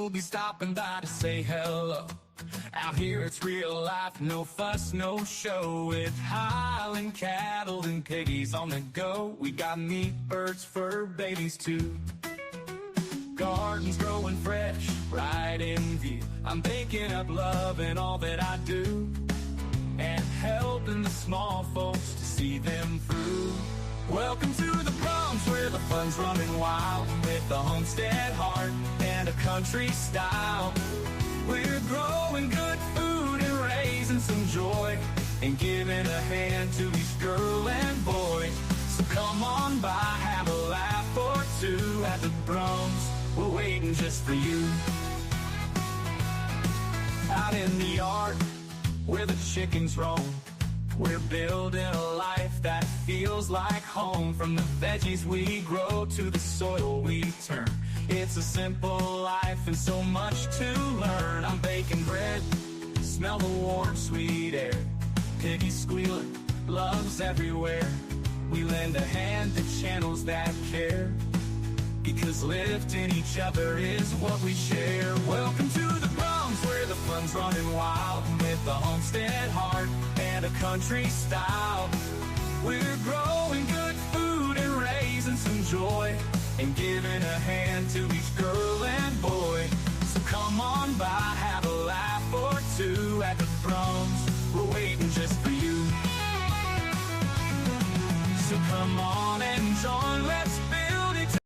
we'll be stopping by to say hello. Out here it's real life, no fuss, no show. With Highland cattle and piggies on the go. We got meat, birds, fur babies too. Gardens growing fresh, right in view. I'm baking up love in all that I do, and helping the small folks to see them through. Welcome to the Brums, where the fun's running wild, with the homestead heart and a country style. We're growing good food and raising some joy, and giving a hand to each girl and boy. So come on by, have a laugh or two at the Brums. We're waiting just for you. Out in the yard, where the chickens roam, we're building a life that feels like home. From the veggies we grow to the soil we turn, it's a simple life and so much to learn. I'm baking bread, smell the warm, sweet air. Piggies squealing, love's everywhere. We lend a hand to channels that care, because lifting each other is what we share. Welcome to the Brums, where the fun's running wild, with the homestead heart and a country style. We're growing good food and raising some joy, and giving a hand to each girl and boy. So come on by, have a laugh or two at the Brums. We're waiting just for you. So come on and join, let's build it.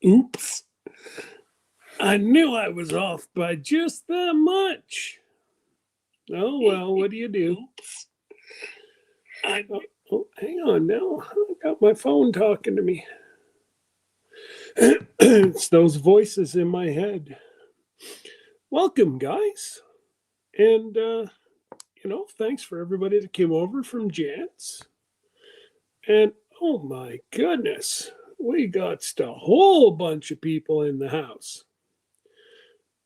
Oops. I knew I was off by just that much. Oh, well, what do you do? Oh, hang on now. I got my phone talking to me. It's those voices in my head. Welcome, guys. And, thanks for everybody that came over from Jan's. And, oh my goodness, we got a whole bunch of people in the house.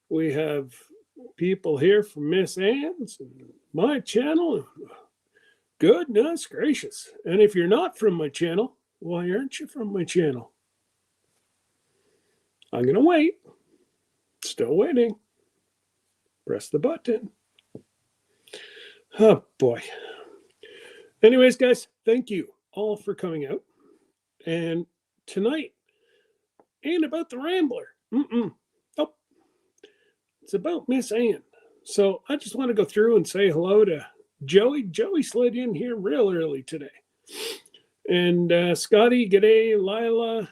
We have people here from Miss Ann's and my channel. Goodness gracious. And if you're not from my channel, why aren't you from my channel? I'm going to wait. Still waiting. Press the button. Oh, boy. Anyways, guys, thank you all for coming out. And tonight ain't about the Rambler. Nope. It's about Miss Ann. So I just want to go through and say hello to Joey. Joey slid in here real early today. And Scotty, g'day, Lila,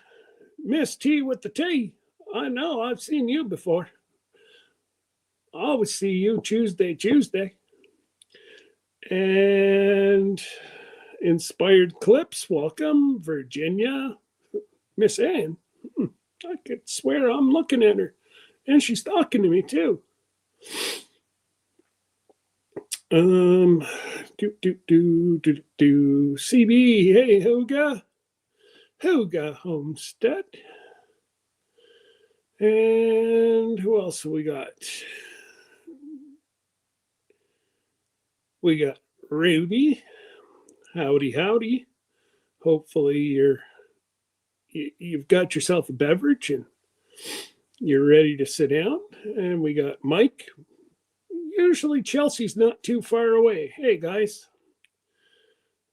Miss T with the T. I know, I've seen you before. I always see you Tuesday. And Inspired Clips, welcome. Virginia, Miss Ann. I could swear I'm looking at her. And she's talking to me too. CB, hey, Hoga Homestead. And who else have we got? We got Ruby. Howdy. Hopefully you've got yourself a beverage and you're ready to sit down. And we got Mike. Usually Chelsea's not too far away. Hey, guys.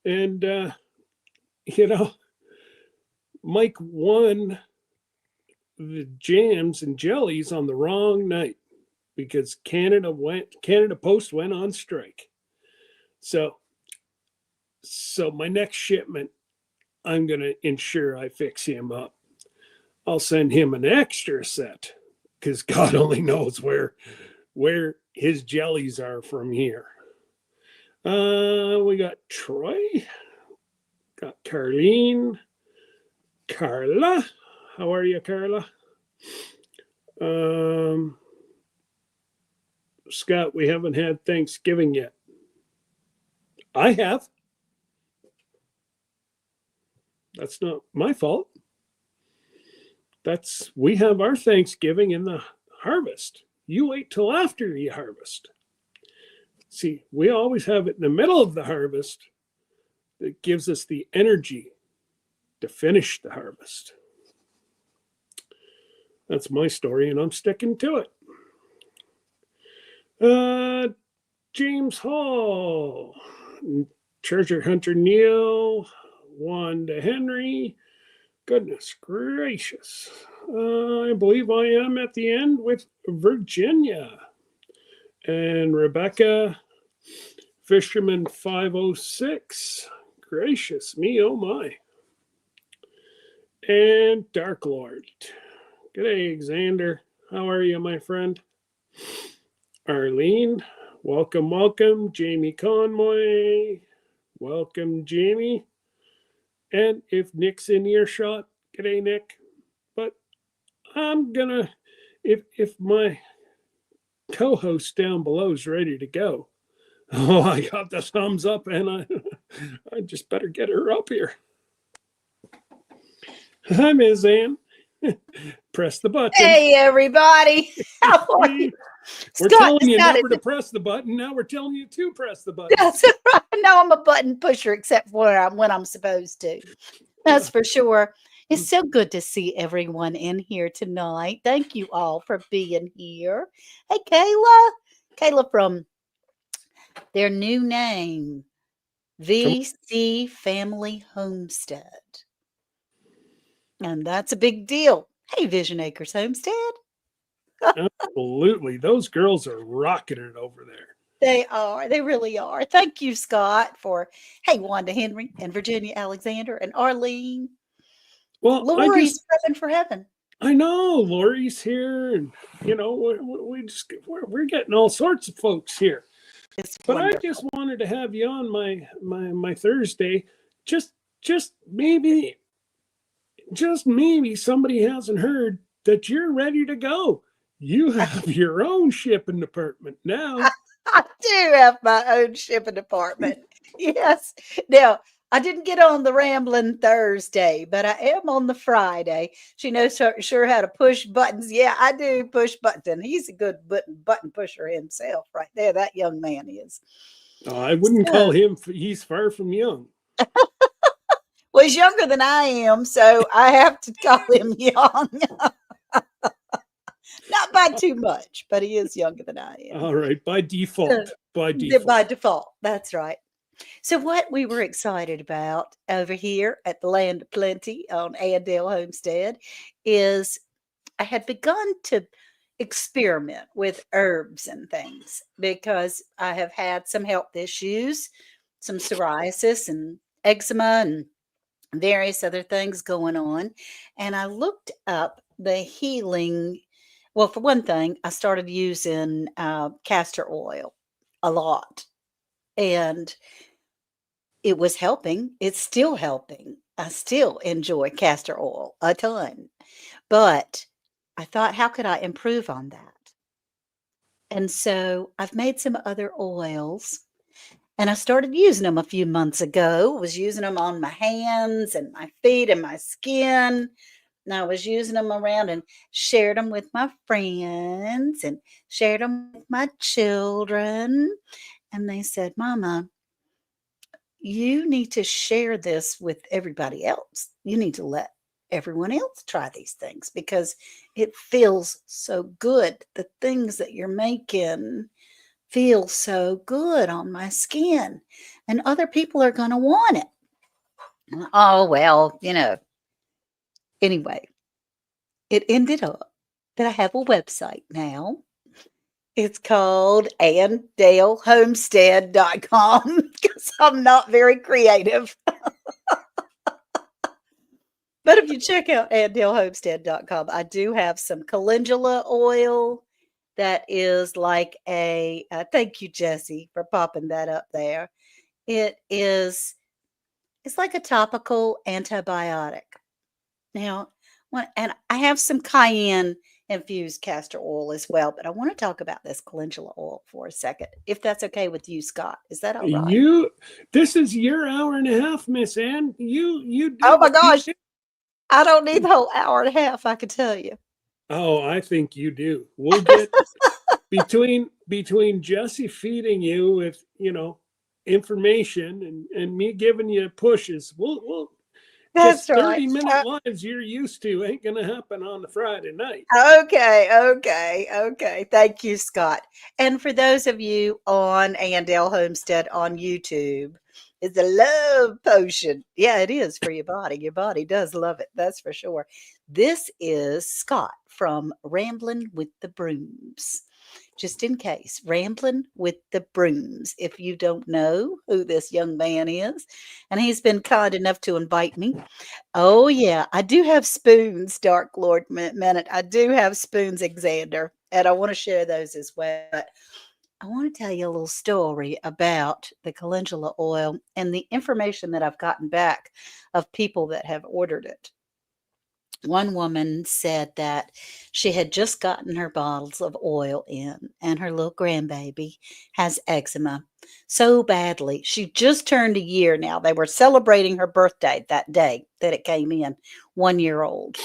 And, Mike won the jams and jellies on the wrong night because Canada Post went on strike. So my next shipment, I'm going to ensure I fix him up. I'll send him an extra set because God only knows where his jellies are from here. We got Troy, got Carlene, Carla. How are you, Carla? Scott, we haven't had Thanksgiving yet. I have. That's not my fault. We have our Thanksgiving in the harvest. You wait till after you harvest. See, we always have it in the middle of the harvest that gives us the energy to finish the harvest. That's my story, and I'm sticking to it. James Hall, Treasure Hunter Neil, Wanda Henry. Goodness gracious. I believe I am at the end with Virginia. And Rebecca, Fisherman 506. Gracious me, oh my. And Dark Lord. G'day, Xander. How are you, my friend? Arlene, welcome, welcome. Jamie Conway, welcome, Jamie. And if Nick's in earshot, g'day, Nick. But I'm gonna, if my co-host down below is ready to go, oh, I got the thumbs up, and I just better get her up here. Hi, Ms. Ann. Press the button. Hey, everybody. How are you? We're telling you never to press the button. Now we're telling you to press the button. That's right. No, I'm a button pusher, except for when I'm supposed to. That's for sure. It's so good to see everyone in here tonight. Thank you all for being here. Hey, Kayla. Kayla from their new name, VC Family Homestead. And that's a big deal. Hey, Vision Acres Homestead. Absolutely. Those girls are rocking it over there. They are. They really are. Thank you, Scott, for, hey, Wanda Henry and Virginia Alexander and Arlene. Well, Lori's prepping for heaven. I know. Lori's here. And, you know, we're getting all sorts of folks here. But wonderful. I just wanted to have you on my Thursday. Just maybe somebody hasn't heard that you're ready to go. You have your own shipping department now. I do have my own shipping department. Yes. Now, I didn't get on the Rambling Thursday, but I am on the Friday. She knows sure how to push buttons. Yeah, I do push buttons. And he's a good button pusher himself right there. That young man is. I wouldn't call him. He's far from young. Well, he's younger than I am, so I have to call him young. Not by too much, but he is younger than I am. All right, by default. By default, that's right. So what we were excited about over here at the Land of Plenty on Andale Homestead is I had begun to experiment with herbs and things because I have had some health issues, some psoriasis and eczema and various other things going on. And I looked up the healing. Well, for one thing, I started using castor oil a lot. And it was helping. It's still helping. I still enjoy castor oil a ton. But I thought, how could I improve on that? And so I've made some other oils. And I started using them a few months ago. I was using them on my hands and my feet and my skin. And I was using them around and shared them with my friends and shared them with my children. And they said, Mama, you need to share this with everybody else. You need to let everyone else try these things because it feels so good. The things that you're making feel so good on my skin and other people are going to want it. Oh, well, you know. Anyway, it ended up that I have a website now. It's called andalehomestead.com because I'm not very creative. But if you check out andalehomestead.com, I do have some calendula oil that is like a, thank you, Jesse, for popping that up there. It's like a topical antibiotic. Now, and I have some cayenne infused castor oil as well, but I want to talk about this calendula oil for a second, if that's okay with you, Scott. Is that all right? This is your hour and a half, Miss Ann. You. Oh my gosh, I don't need the whole hour and a half. I can tell you. Oh, I think you do. between Jesse feeding you with, information and me giving you pushes, we'll That's just right. 30-minute lives you're used to ain't gonna happen on a Friday night. Okay. Thank you, Scott. And for those of you on Andale Homestead on YouTube, it's a love potion. Yeah, it is for your body. Your body does love it. That's for sure. This is Scott from Ramblin' with the Brooms. Just in case, Ramblin' with the Brooms. If you don't know who this young man is, and he's been kind enough to invite me. Oh, yeah. I do have spoons, Dark Lord Minute. I do have spoons, Xander, and I want to share those as well. But I want to tell you a little story about the calendula oil and the information that I've gotten back of people that have ordered it. One woman said that she had just gotten her bottles of oil in, and her little grandbaby has eczema so badly. She just turned a year now. They were celebrating her birthday that day that it came in, 1 year old.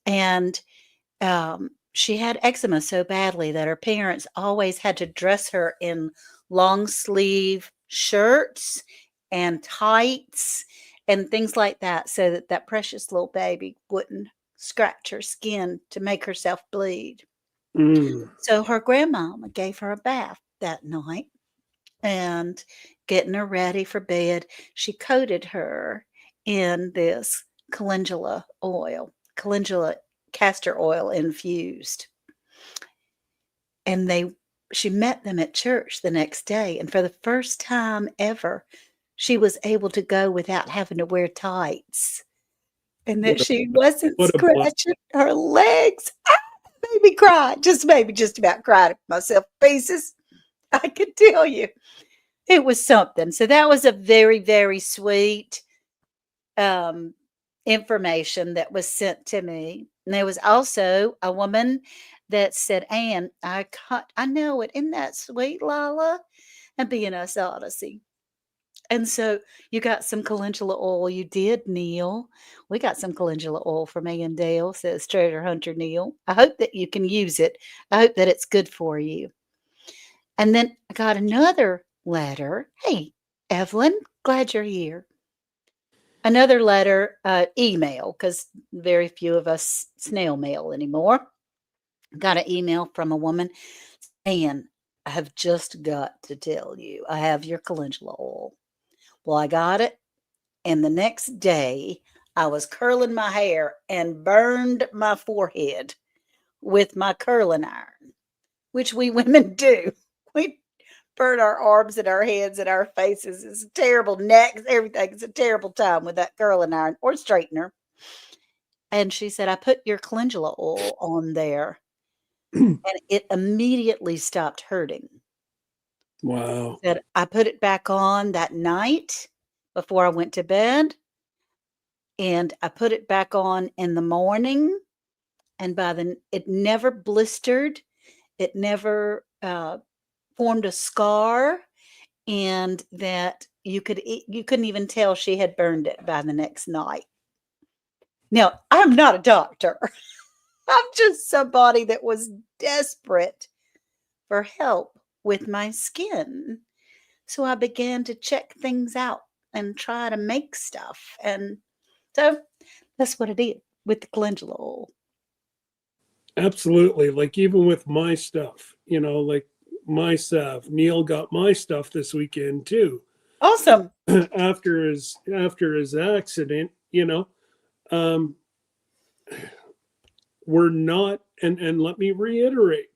And she had eczema so badly that her parents always had to dress her in long sleeve shirts and tights and things like that so that that precious little baby wouldn't scratch her skin to make herself bleed. Mm. So her grandmama gave her a bath that night and getting her ready for bed, she coated her in this calendula castor oil infused. And she met them at church the next day, and for the first time ever, she was able to go without having to wear tights, and that What a she wasn't what a blessing. scratching her legs. Made me cry. Just made me just about cried myself to pieces. I could tell you. It was something. So that was a very, very sweet um, information that was sent to me. And there was also a woman that said, Anne, I know it. Isn't that sweet, Lala? And being us Odyssey. And so you got some calendula oil. You did, Neil. We got some calendula oil from Ann Dale, says Treasure Hunter Neil. I hope that you can use it. I hope that it's good for you. And then I got another letter. Hey, Evelyn, glad you're here. Another letter, email, because very few of us snail mail anymore. Got an email from a woman. And I have just got to tell you, I have your calendula oil. Well, I got it. And the next day, I was curling my hair and burned my forehead with my curling iron, which we women do. We burn our arms and our heads and our faces. It's a terrible necks, everything. It's a terrible time with that curling iron or straightener. And she said, I put your calendula oil on there and it immediately stopped hurting. Wow. Said I put it back on that night before I went to bed, and I put it back on in the morning, and it never blistered, it never formed a scar, and that you couldn't even tell she had burned it by the next night. Now, I'm not a doctor. I'm just somebody that was desperate for help with my skin. So I began to check things out and try to make stuff. And so that's what I did with the calendula oil. Absolutely. Like even with my stuff, like my salve. Neil got my stuff this weekend too. Awesome. After his accident, um, we're not, and let me reiterate,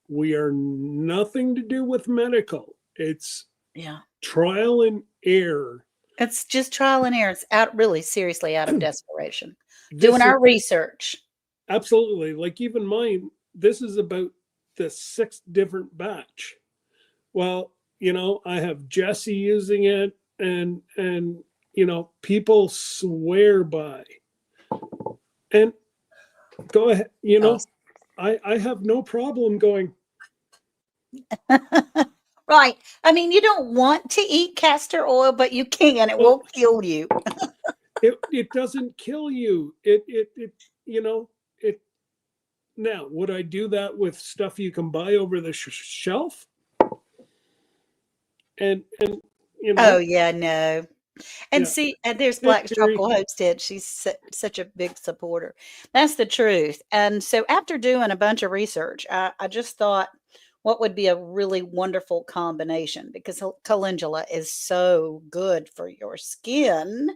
we are nothing to do with medical. It's Yeah. trial and error. It's just trial and error. It's out really seriously out of desperation. This Doing is our research. absolutely like even mine. This is about the sixth different batch. Well, I have Jesse using it, and people swear by. And go ahead, Awesome. I have no problem going. Right. I mean, you don't want to eat castor oil, but you can. It Well, won't kill you. it doesn't kill you. It Now, would I do that with stuff you can buy over the shelf? And you Oh, know, yeah, no. And yeah, see, and there's Black's history. Chocolate Homestead. She's such a big supporter. That's the truth. And so after doing a bunch of research, I just thought what would be a really wonderful combination because calendula is so good for your skin.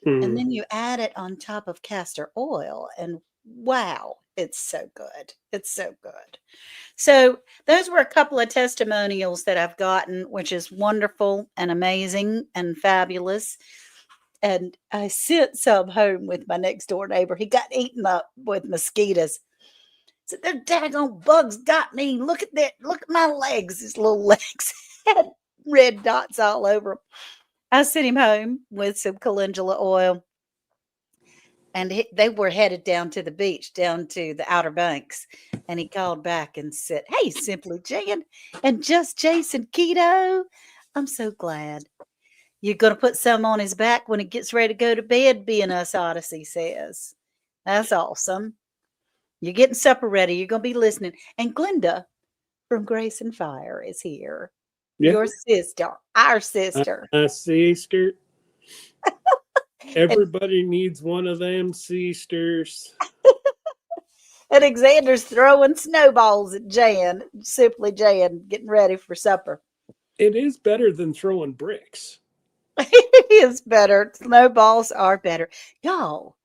And Mm, then you add it on top of castor oil, and wow, it's so good. It's so good. So, those were a couple of testimonials that I've gotten, which is wonderful and amazing and fabulous. And I sent some home with my next door neighbor. He got eaten up with mosquitoes. So the daggone bugs got me. Look at that. Look at my legs. His little legs had red dots all over them. I sent him home with some calendula oil, and they were headed down to the beach, down to the Outer Banks. And he called back and said, "Hey, Simply Jan and Just Jason Keto, I'm so glad. You're going to put some on his back when he gets ready to go to bed," being us Odyssey says. That's awesome. You're getting supper ready. You're going to be listening. And Glenda from Grace and Fire is here. yeah, Your sister, our sister. sister. And, Everybody needs one of them sisters. and Xander's throwing snowballs at Jan, Simply Jan, getting ready for supper. It is better than throwing bricks. It is better. Snowballs are better. Y'all,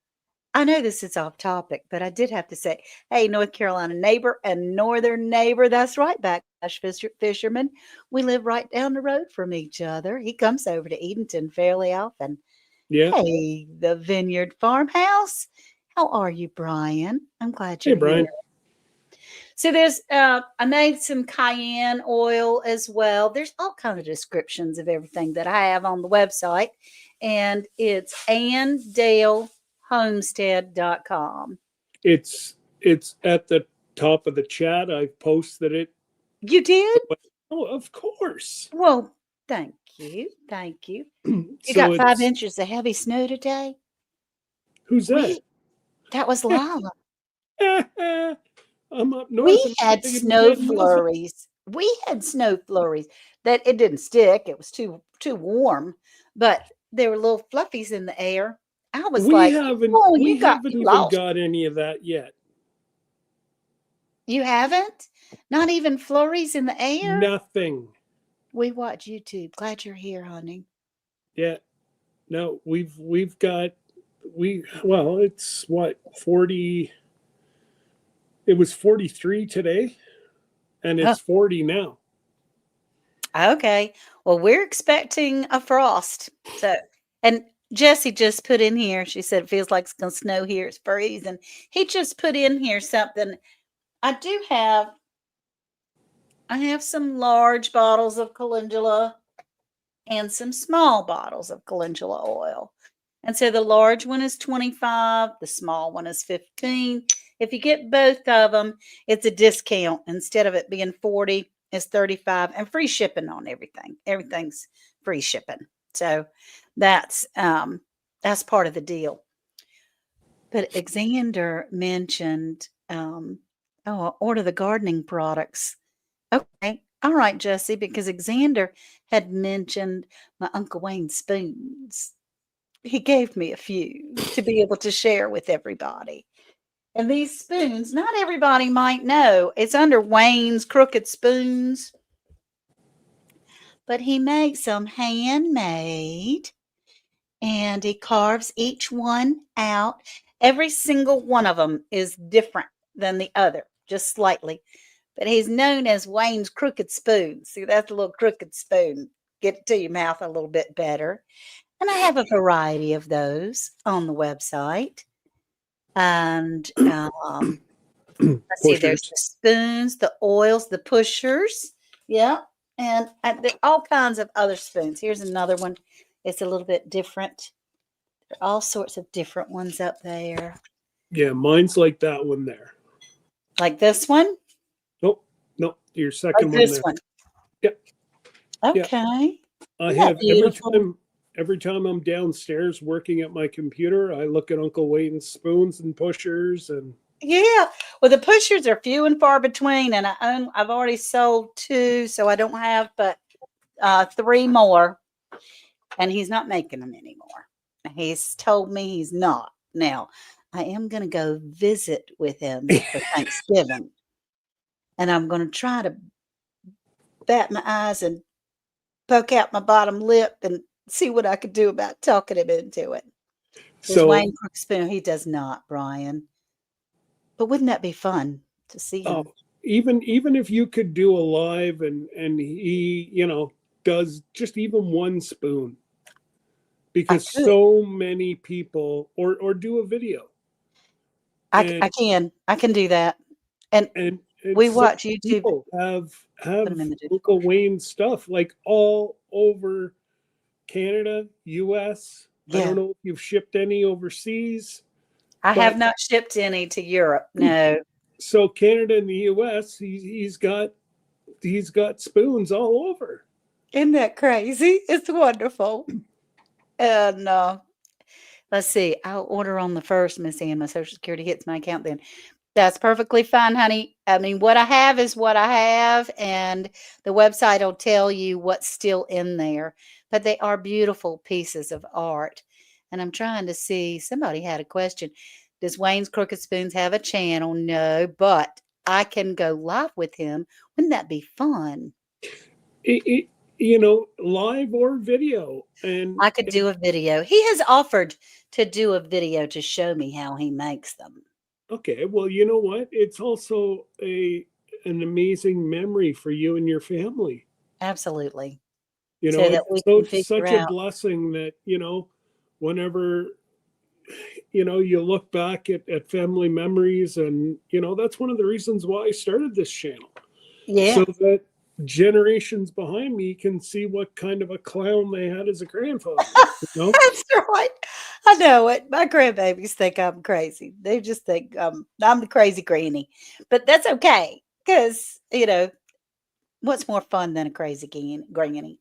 I know this is off topic, but I did have to say, hey, North Carolina neighbor and northern neighbor. That's right, Backlash Fisherman. We live right down the road from each other. He comes over to Edenton fairly often. Yeah. Hey, the Vineyard Farmhouse. How are you, Brian? I'm glad Hey, you're here. Brian. So there's I made some cayenne oil as well. There's all kinds of descriptions of everything that I have on the website, and it's andalehomestead.com. It's at the top of the chat. I've posted it. You did? Oh, of course. Well, thank you. Thank you. You So got 5 it's inches of heavy snow today? who's that? That was Lila. I'm up north We and had I didn't snow get nothing. flurries. We had snow flurries that it didn't stick. It was too warm, but there were little fluffies in the air. I was We like, haven't "Oh, we you haven't even lost. got any of that yet. You haven't? Not even flurries in the air?" Nothing. We watch YouTube. Glad you're here, honey. Yeah. No, we've got well, it's what 40 it was 43 today and Oh, it's 40 now. okay. Well, we're expecting a frost. So, and Jessie just put in here, she said it feels like it's going to snow here. It's freezing. He just put in here something. I do have I have some large bottles of calendula and some small bottles of calendula oil. And so the large one is 25, the small one is 15. If you get both of them, it's a discount. Instead of it being 40, it's 35 and free shipping on everything. Everything's free shipping. So that's part of the deal. But Xander mentioned order the gardening products. Okay. All right, Jesse, because Xander had mentioned my Uncle Wayne spoons. He gave me a few to be able to share with everybody. And these spoons, not everybody might know, it's under Wayne's Crooked Spoons, but he makes them handmade and he carves each one out. Every single one of them is different than the other, just slightly. But he's known as Wayne's Crooked Spoon. See, that's a little crooked spoon. Get it to your mouth a little bit better. And I have a variety of those on the website. And let's see, there's Pushers. the spoons, the oils, the pushers. Yeah. And there are all kinds of other spoons. Here's another one. It's a little bit different. There are all sorts of different ones up there. Yeah, mine's like that one there. Like this one? Nope, nope. Your Like second one this there. one. Yeah, yeah. Okay. I Isn't that have beautiful? every time I'm downstairs working at my computer, I look at Uncle Wayne's spoons and pushers and Yeah. Well, the pushers are few and far between, and I've already sold 2, so I don't have but 3 more, and he's not making them anymore. He's told me he's not. Now, I am going to go visit with him for Thanksgiving, and I'm going to try to bat my eyes and poke out my bottom lip and see what I could do about talking him into it. Does So, Wayne Crookspoon? He does not, Brian. But wouldn't that be fun to see oh, him? even if you could do a live and he, does just even one spoon, I because could. so many people, or do a video, I and can. I can do that. And and we so watch many YouTube. people Put have them in the Uncle dishwasher. Wayne stuff like all over Canada, US. I don't Yeah. know if you've shipped any overseas, I have but not shipped any to Europe. No. so Canada and the US, he's got spoons all over. Isn't that crazy? It's wonderful. And let's see. I'll order on the first, Miss Ann. My Social Security hits my account then. That's perfectly fine, honey. I mean, what I have is what I have, and the website will tell you what's still in there. But they are beautiful pieces of art. And I'm trying to see, somebody had a question. Does Wayne's Crooked Spoons have a channel? No, but I can go live with him. Wouldn't that be fun? It, live or video, and, I could do a video. He has offered to do a video to show me how he makes them. okay, well, you know what? It's also an amazing memory for you and your family. Absolutely. So that It's we so can figure such a out. blessing that, whenever, you look back at family memories, and, that's one of the reasons why I started this channel. So Yeah. that generations behind me can see what kind of a clown they had as a grandfather, you know? That's right. I know it. My grandbabies think I'm crazy. They just think I'm the crazy granny. But that's okay because, what's more fun than a crazy granny?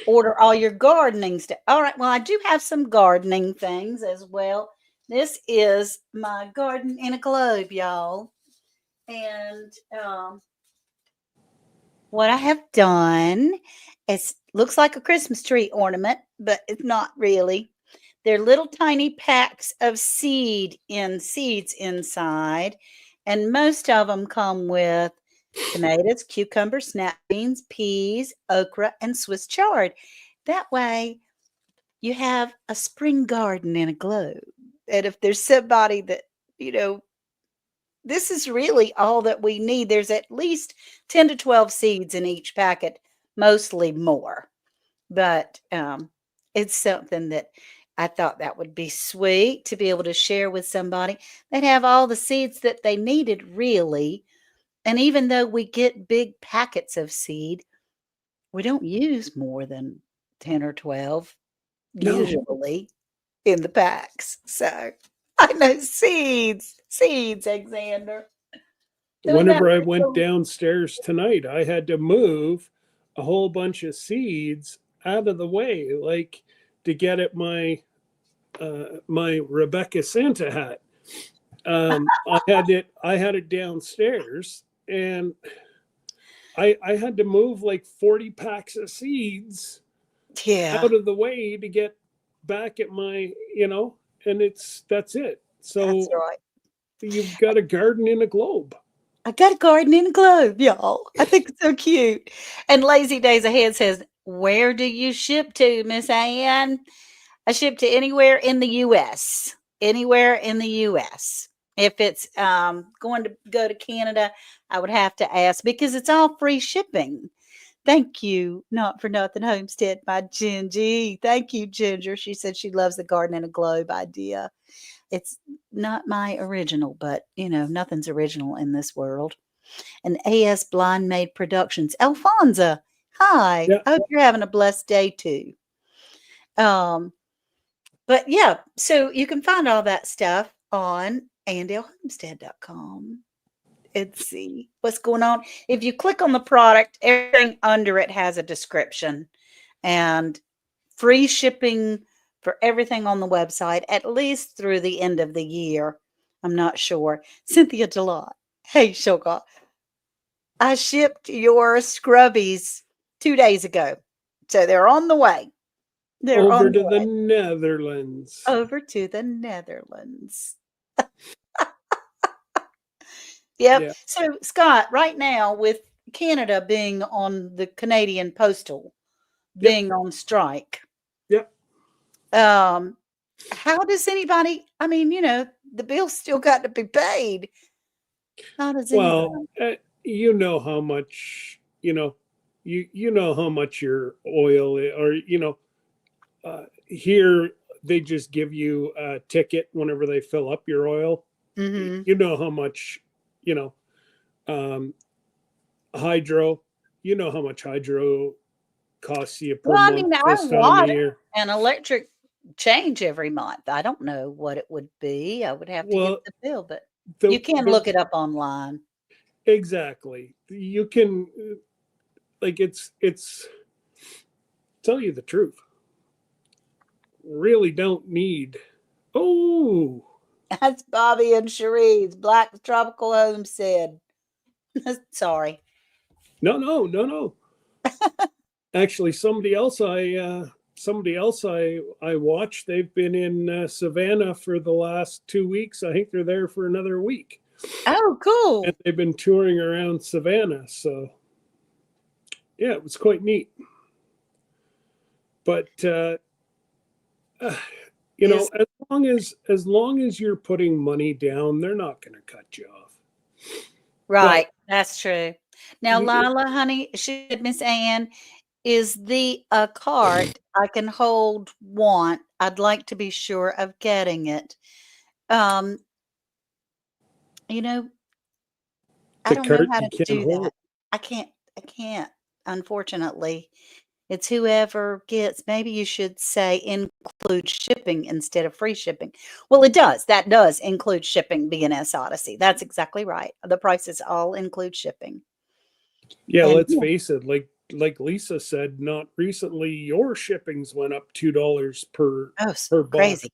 Order all your gardening stuff. All right. Well, I do have some gardening things as well. This is my garden in a globe, y'all. And what I have done is looks like a Christmas tree ornament, but it's not really. They're little tiny packs of seeds inside, and most of them come with tomatoes, cucumbers, snap beans, peas, okra, and Swiss chard. That way, you have a spring garden in a globe. And if there's somebody that, you know, this is really all that we need. There's at least 10 to 12 seeds in each packet, mostly more. But it's something that I thought that would be sweet to be able to share with somebody. They'd have all the seeds that they needed, really. And even though we get big packets of seed, we don't use more than 10 or 12 No. usually in the packs. So I know seeds, Alexander. Doing that Whenever I for went so. downstairs tonight, I had to move a whole bunch of seeds out of the way, like to get at my Rebecca Santa hat. I had it downstairs, and I had to move like 40 packs of seeds Yeah, out of the way to get back at and that's it. that's So right. you've got a garden in a globe. I got a garden in a globe, y'all. I think it's so cute. And Lazy Days Ahead says, "Where do you ship to, Miss Ann?" I ship to anywhere in the US. Anywhere in the US. If it's going to go to Canada, I would have to ask because it's all free shipping. Thank you, Not for Nothing Homestead by Gingy. Thank you, Ginger. She said she loves the garden in a globe idea. It's not my original, but nothing's original in this world. And AS Blind Maid Productions. Alfonza, hi. Yeah. I hope you're having a blessed day too. Um, but yeah, so you can find all that stuff on andalehomestead.com and see what's going on. If you click on the product, everything under it has a description and free shipping for everything on the website, at least through the end of the year. I'm not sure. Cynthia Delot. Hey, Shoka. I shipped your scrubbies 2 days ago. So they're on the way. They're on Over the to the way Netherlands. over to the Netherlands. Yep. Yeah. So, Scott, right now, with Canada being on the Canadian Postal Yep. being on strike, Yep. um, how does anybody, I mean, the bill's still got to be paid. How does Well, anybody? you know how much, you know how much your oil or here they just give you a ticket whenever they fill up your oil. Mhm. You know how much, you know, um, hydro. You know how much hydro costs you per Well, I month mean, our this time of water year. and electric change every month. I don't know what it would be. I would have to get Well, the bill, but you the can the look it up online. exactly. You can like it's tell you the truth. Really don't need. Oh, That's Bobby and Cherie's Black Tropical Homestead. Sorry. no, no, no, no. Actually, somebody else I watched. They've been in Savannah for the last 2 weeks. I think they're there for another week, Oh, and cool. they've been touring around Savannah. So yeah, it was quite neat. But uh, Is as long as you're putting money down, they're not going to cut you off. But right. That's true. Now, you, Lila, honey, should Miss Ann, is the cart I can hold want? I'd like to be sure of getting it. Um, you know, I the don't know cart how you to can't do hold. that. I can't, unfortunately. It's whoever gets, maybe you should say include shipping instead of free shipping. Well, it does. That does include shipping, BNS Odyssey. That's exactly right. The prices all include shipping. Yeah, And let's face it. Like Lisa said, not recently, your shippings went up $2 per oh, box. crazy.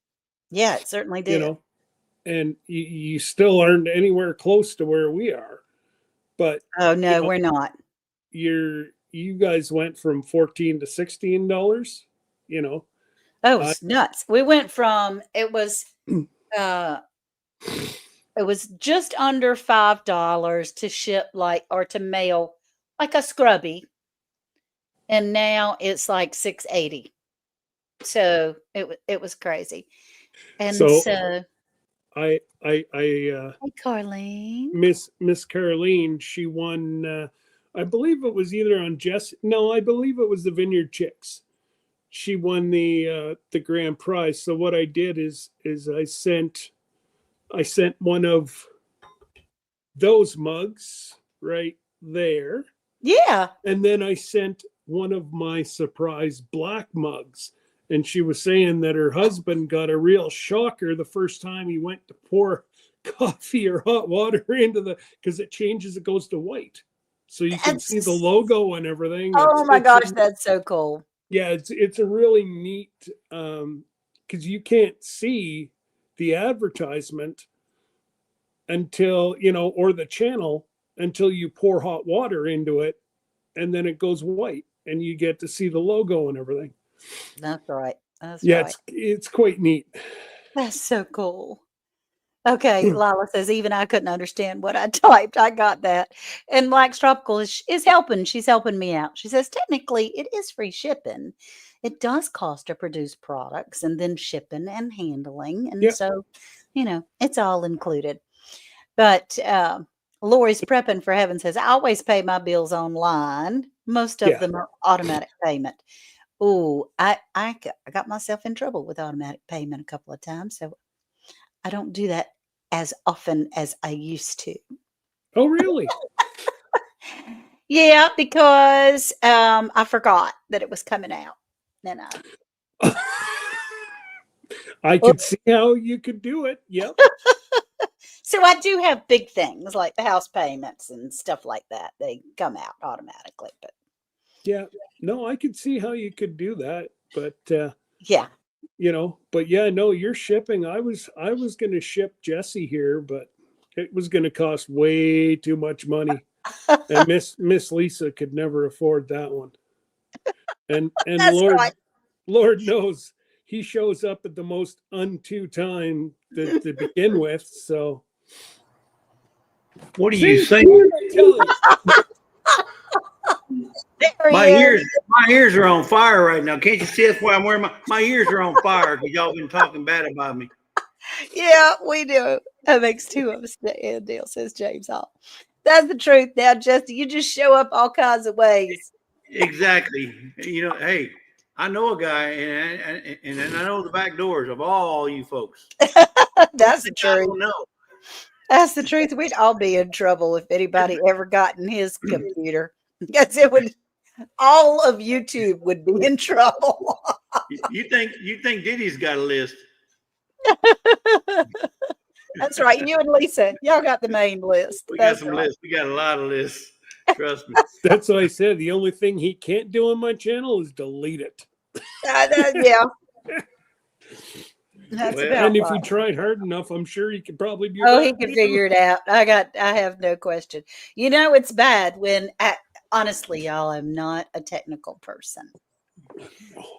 Yeah, it certainly You did. know, and you still aren't anywhere close to where we are. But Oh, you no, know, we're not. you guys went from $14 to $16. You know, Oh, I it's nuts. We went from uh it was just under $5 to ship like or to mail like a scrubby, and now it's like 680. So it was crazy. And so so I hey, Carlene. Miss Caroline, she won. I believe it was either on Jess. No, I believe it was the Vineyard Chicks. She won the grand prize. So what I did is I sent one of those mugs right there, Yeah. and then I sent one of my surprise black mugs. And she was saying that her husband got a real shocker the first time he went to pour coffee or hot water into the because it changes, it goes to white. So you can see the That's logo and everything. oh my It's a gosh, that's so cool. yeah, it's a really neat because you can't see the advertisement until or the channel until you pour hot water into it, and then it goes white and you get to see the logo and everything. That's right. That's Yeah, right. it's quite neat. That's so cool. Okay, Lila says, "Even I couldn't understand what I typed. I got that." And Black's Tropical is helping. She's helping me out. She says, "Technically, it is free shipping. It does cost to produce products and then shipping and handling, and Yeah, so, it's all included." But Lori's prepping for heaven says, "I always pay my bills online. Most of yeah. them are automatic payment." Oh, I got myself in trouble with automatic payment a couple of times, so I don't do that as often as I used to. Oh, really? Yeah, because, I forgot that it was coming out, and I I could see how you could do it. Yep. so I do have big things like the house payments and stuff like that. They come out automatically, but Yeah. No, I could see how you could do that, but yeah. But yeah, no, you're shipping. I was going to ship Jesse here, but it was going to cost way too much money, and Miss Lisa could never afford that one. And That's right. Lord knows he shows up at the most unto time to begin with. So What are you see, saying? what did I tell you? There he My is. ears are on fire right now. Can't you see that's why I'm wearing my ears are on fire because y'all been talking bad about me. Yeah, we do. That makes two of us, and Dale, says James Hall. That's the truth now, Justin. You just show up all kinds of ways. Exactly. Hey, I know a guy, and I know the back doors of all you folks. That's the I truth. don't know. That's the truth. We'd all be in trouble if anybody ever got in his computer. Because it would, all of YouTube would be in trouble. You think Diddy's got a list? That's right. You and Lisa, y'all got the main list. We got That's some right. lists. We got a lot of lists. Trust me. That's what I said. The only thing he can't do on my channel is delete it. Yeah. That's Well, about And if right. he tried hard enough, I'm sure he could probably be. Oh, he can figure it out. I have no question. It's bad when, honestly, y'all, I'm not a technical person.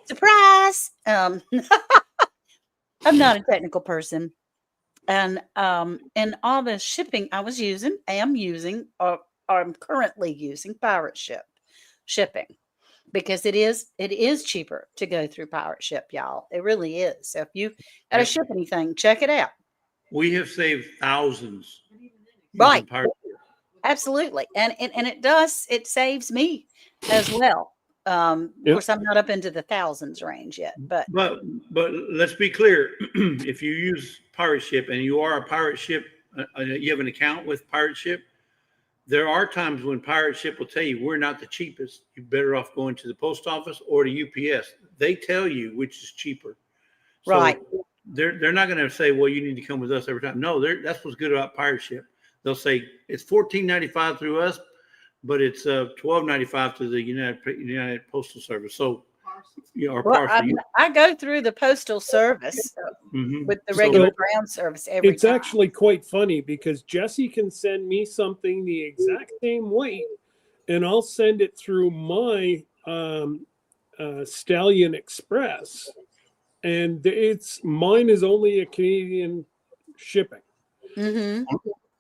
Surprise! I'm not a technical person, and all the shipping I was using, am using, or I'm currently using Pirate shipping. Because it is cheaper to go through Pirate Ship, y'all. It really is. So if you got to ship anything, check it out. we have saved thousands. Right. using Pirate. Absolutely. And it saves me as well. Of Yep. course, I'm not up into the thousands range yet, but But let's be clear. If you use Pirate Ship and you are a Pirate Ship, you have an account with Pirate Ship, there are times when Pirate Ship will tell you we're not the cheapest. You're better off going to the post office or to UPS. They tell you which is cheaper. So right. they're not going to say, well, you need to come with us every time. No, that's what's good about Pirate Ship. They'll say it's $14.95 through us, but it's $12.95 to the United Postal Service. So or Well, partial. I go through the postal service with the regular ground service every It's time. actually quite funny because Jesse can send me something the exact same weight, and I'll send it through my Stallion Express, and mine is only a Canadian shipping. Mm-hmm.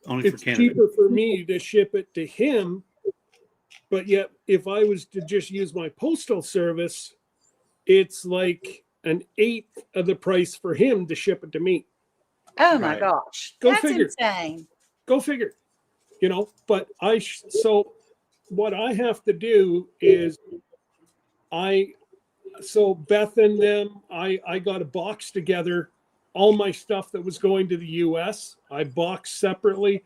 Only for It's Canada. cheaper for me to ship it to him, but yet if I was to just use my postal service, it's like an eighth of the price for him to ship it to me. Oh my Right. gosh. Go That's figure. insane. Go figure. But so what I have to do is so Beth and them, I got a box together, all my stuff that was going to the US. I boxed separately.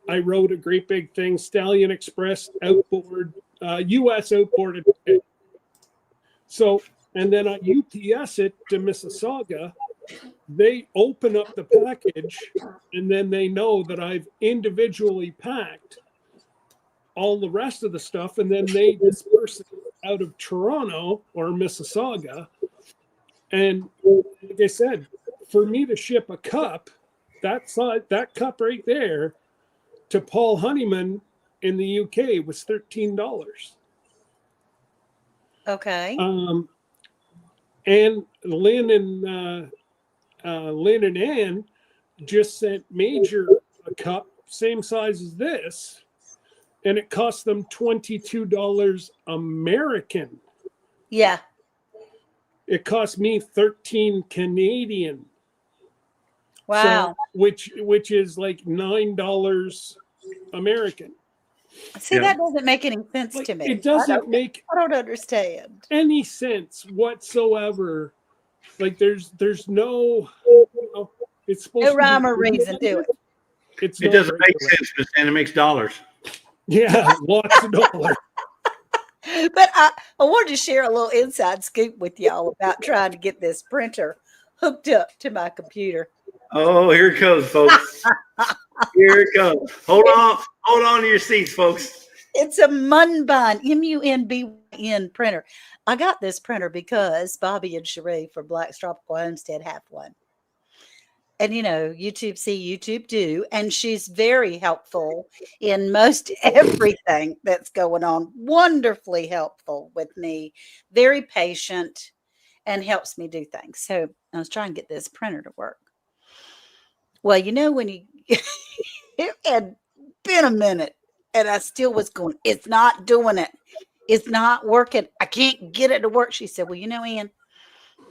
I wrote a great big thing, Stallion Express outboard, US outboarded. So, and then I UPS it to Mississauga. They open up the package, and then they know that I've individually packed all the rest of the stuff, and then they disperse it out of Toronto or Mississauga. And like I said, for me to ship a cup, that cup right there to Paul Honeyman in the UK was $13. Okay. And Lynn and Ann just sent Major a cup same size as this, and it cost them $22 American. Yeah. It cost me 13 Canadian. Wow. So, which is like $9 American. See, that doesn't make any sense to me. It doesn't make I don't understand. any sense whatsoever. Like there's no, it's supposed No to be rhyme or reason to it. It's It doesn't make sense, Miss Ann. It makes dollars. Yeah, lots of dollars. But I wanted to share a little inside scoop with y'all about trying to get this printer hooked up to my computer. Oh, here it comes, folks. Here it comes. Hold on to your seats, folks. It's a Munbine, MUNB, high-end printer. I got this printer because Bobby and Cherie for Black's Tropical Homestead have one. And, YouTube see, YouTube do. And she's very helpful in most everything that's going on. Wonderfully helpful with me. Very patient and helps me do things. So I was trying to get this printer to work. Well, when you, it had been a minute and I still was going, it's not doing it. It's not working. I can't get it to work. She said, well, Ann,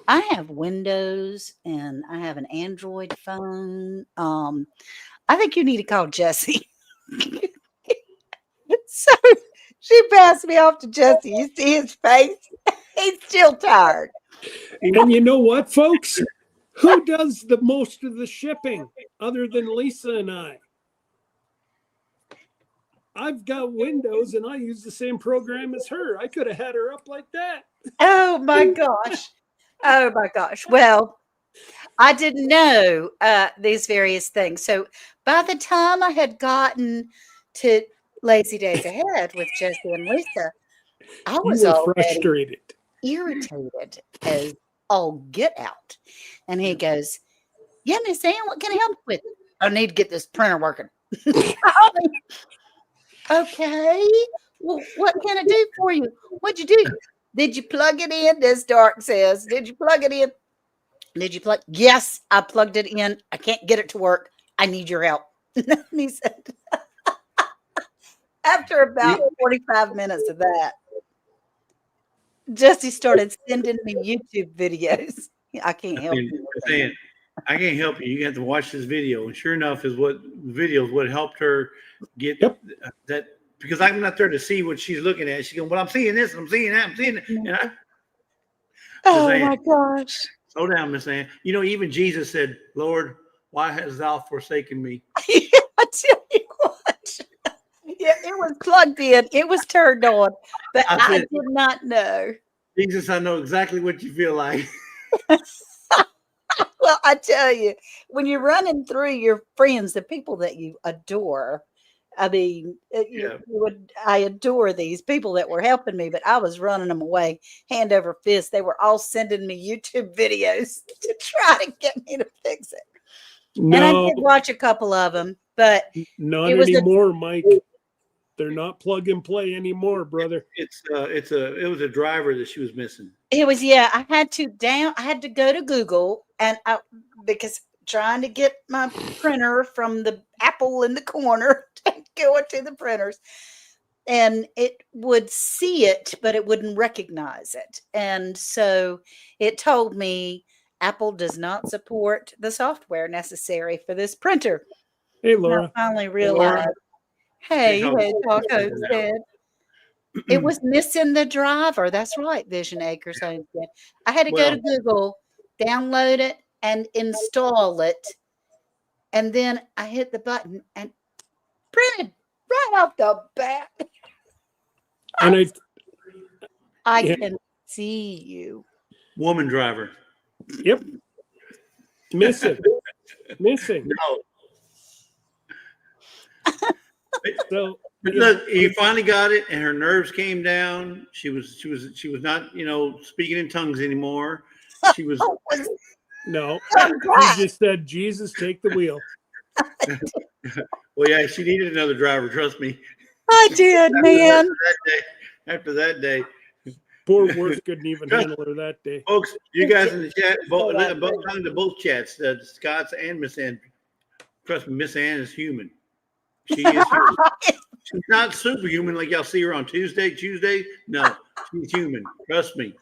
I have Windows and I have an Android phone. I think you need to call Jesse. So she passed me off to Jesse. You see his face? He's still tired. And you know what, folks? Who does the most of the shipping other than Lisa and I? I've got Windows and I use the same program as her. I could have had her up like that. Oh my gosh. Oh my gosh. Well, I didn't know these various things. So by the time I had gotten to Lazy Days Ahead with Jesse and Lisa, I was already frustrated, irritated as all get out. And he goes, yeah, Miss Ann, what can I help you with? I need to get this printer working. Okay. Well, what can I do for you? What'd you do? Did you plug it in? This Dark says, did you plug it in? Did you plug? Yes, I plugged it in. I can't get it to work. I need your help. And he said, after about 45 minutes of that, Jesse started sending me YouTube videos. I can't help you. Saying, I can't help you. You have to watch this video. And sure enough, what helped her get that, because I'm not there to see what she's looking at. She's going, well, I'm seeing this, I'm seeing that, I'm seeing that. And my gosh. Slow down, Miss Ann. Even Jesus said, Lord, why hast thou forsaken me? I tell you what. Yeah, it was plugged in. It was turned on. But I did not know. Jesus, I know exactly what you feel like. Well, I tell you, when you're running through your friends, the people that you adore, I mean, I adore these people that were helping me, but I was running them away hand over fist. They were all sending me YouTube videos to try to get me to fix it. No, and I did watch a couple of them, but not anymore, Mike. They're not plug and play anymore, brother. It was a driver that she was missing. It was, I had to go to Google and because trying to get my printer from the Apple in the corner to go to the printers, and it would see it, but it wouldn't recognize it. And so it told me Apple does not support the software necessary for this printer. Hey, Laura. And I finally realized, hey, Taco said, it was missing the driver. That's right, Vision Acres Homestead. I had to go to Google, download it, and install it. And then I hit the button and printed right off the bat. And I can see you. Woman driver. Yep. Missing. No. So but look, you finally got it, and her nerves came down. She was not, speaking in tongues anymore. She was no. You just said, Jesus, take the wheel. Well, yeah, she needed another driver. Trust me. I did, man. After that day, poor Worth couldn't even handle her that day. Folks, you guys in the chat, both chats, Scott's and Miss Ann. Trust me, Miss Ann is human. She is human. She's not superhuman like y'all see her on Tuesday. No, she's human. Trust me.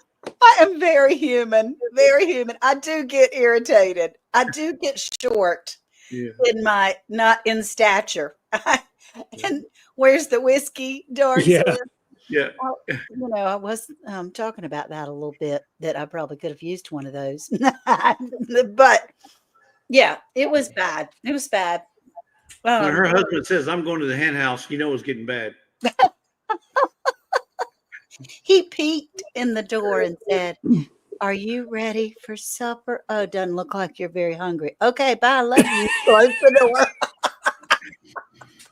I am very human. Very human. I do get irritated. I do get short not in stature. And where's the whiskey, Dark? Yeah. I was talking about that a little bit, that I probably could have used one of those. But yeah, it was bad. It was bad. When her husband says, I'm going to the hen house, it's getting bad. He peeked in the door and said, are you ready for supper? Oh, it doesn't look like you're very hungry. Okay, bye. I love you. Close the door.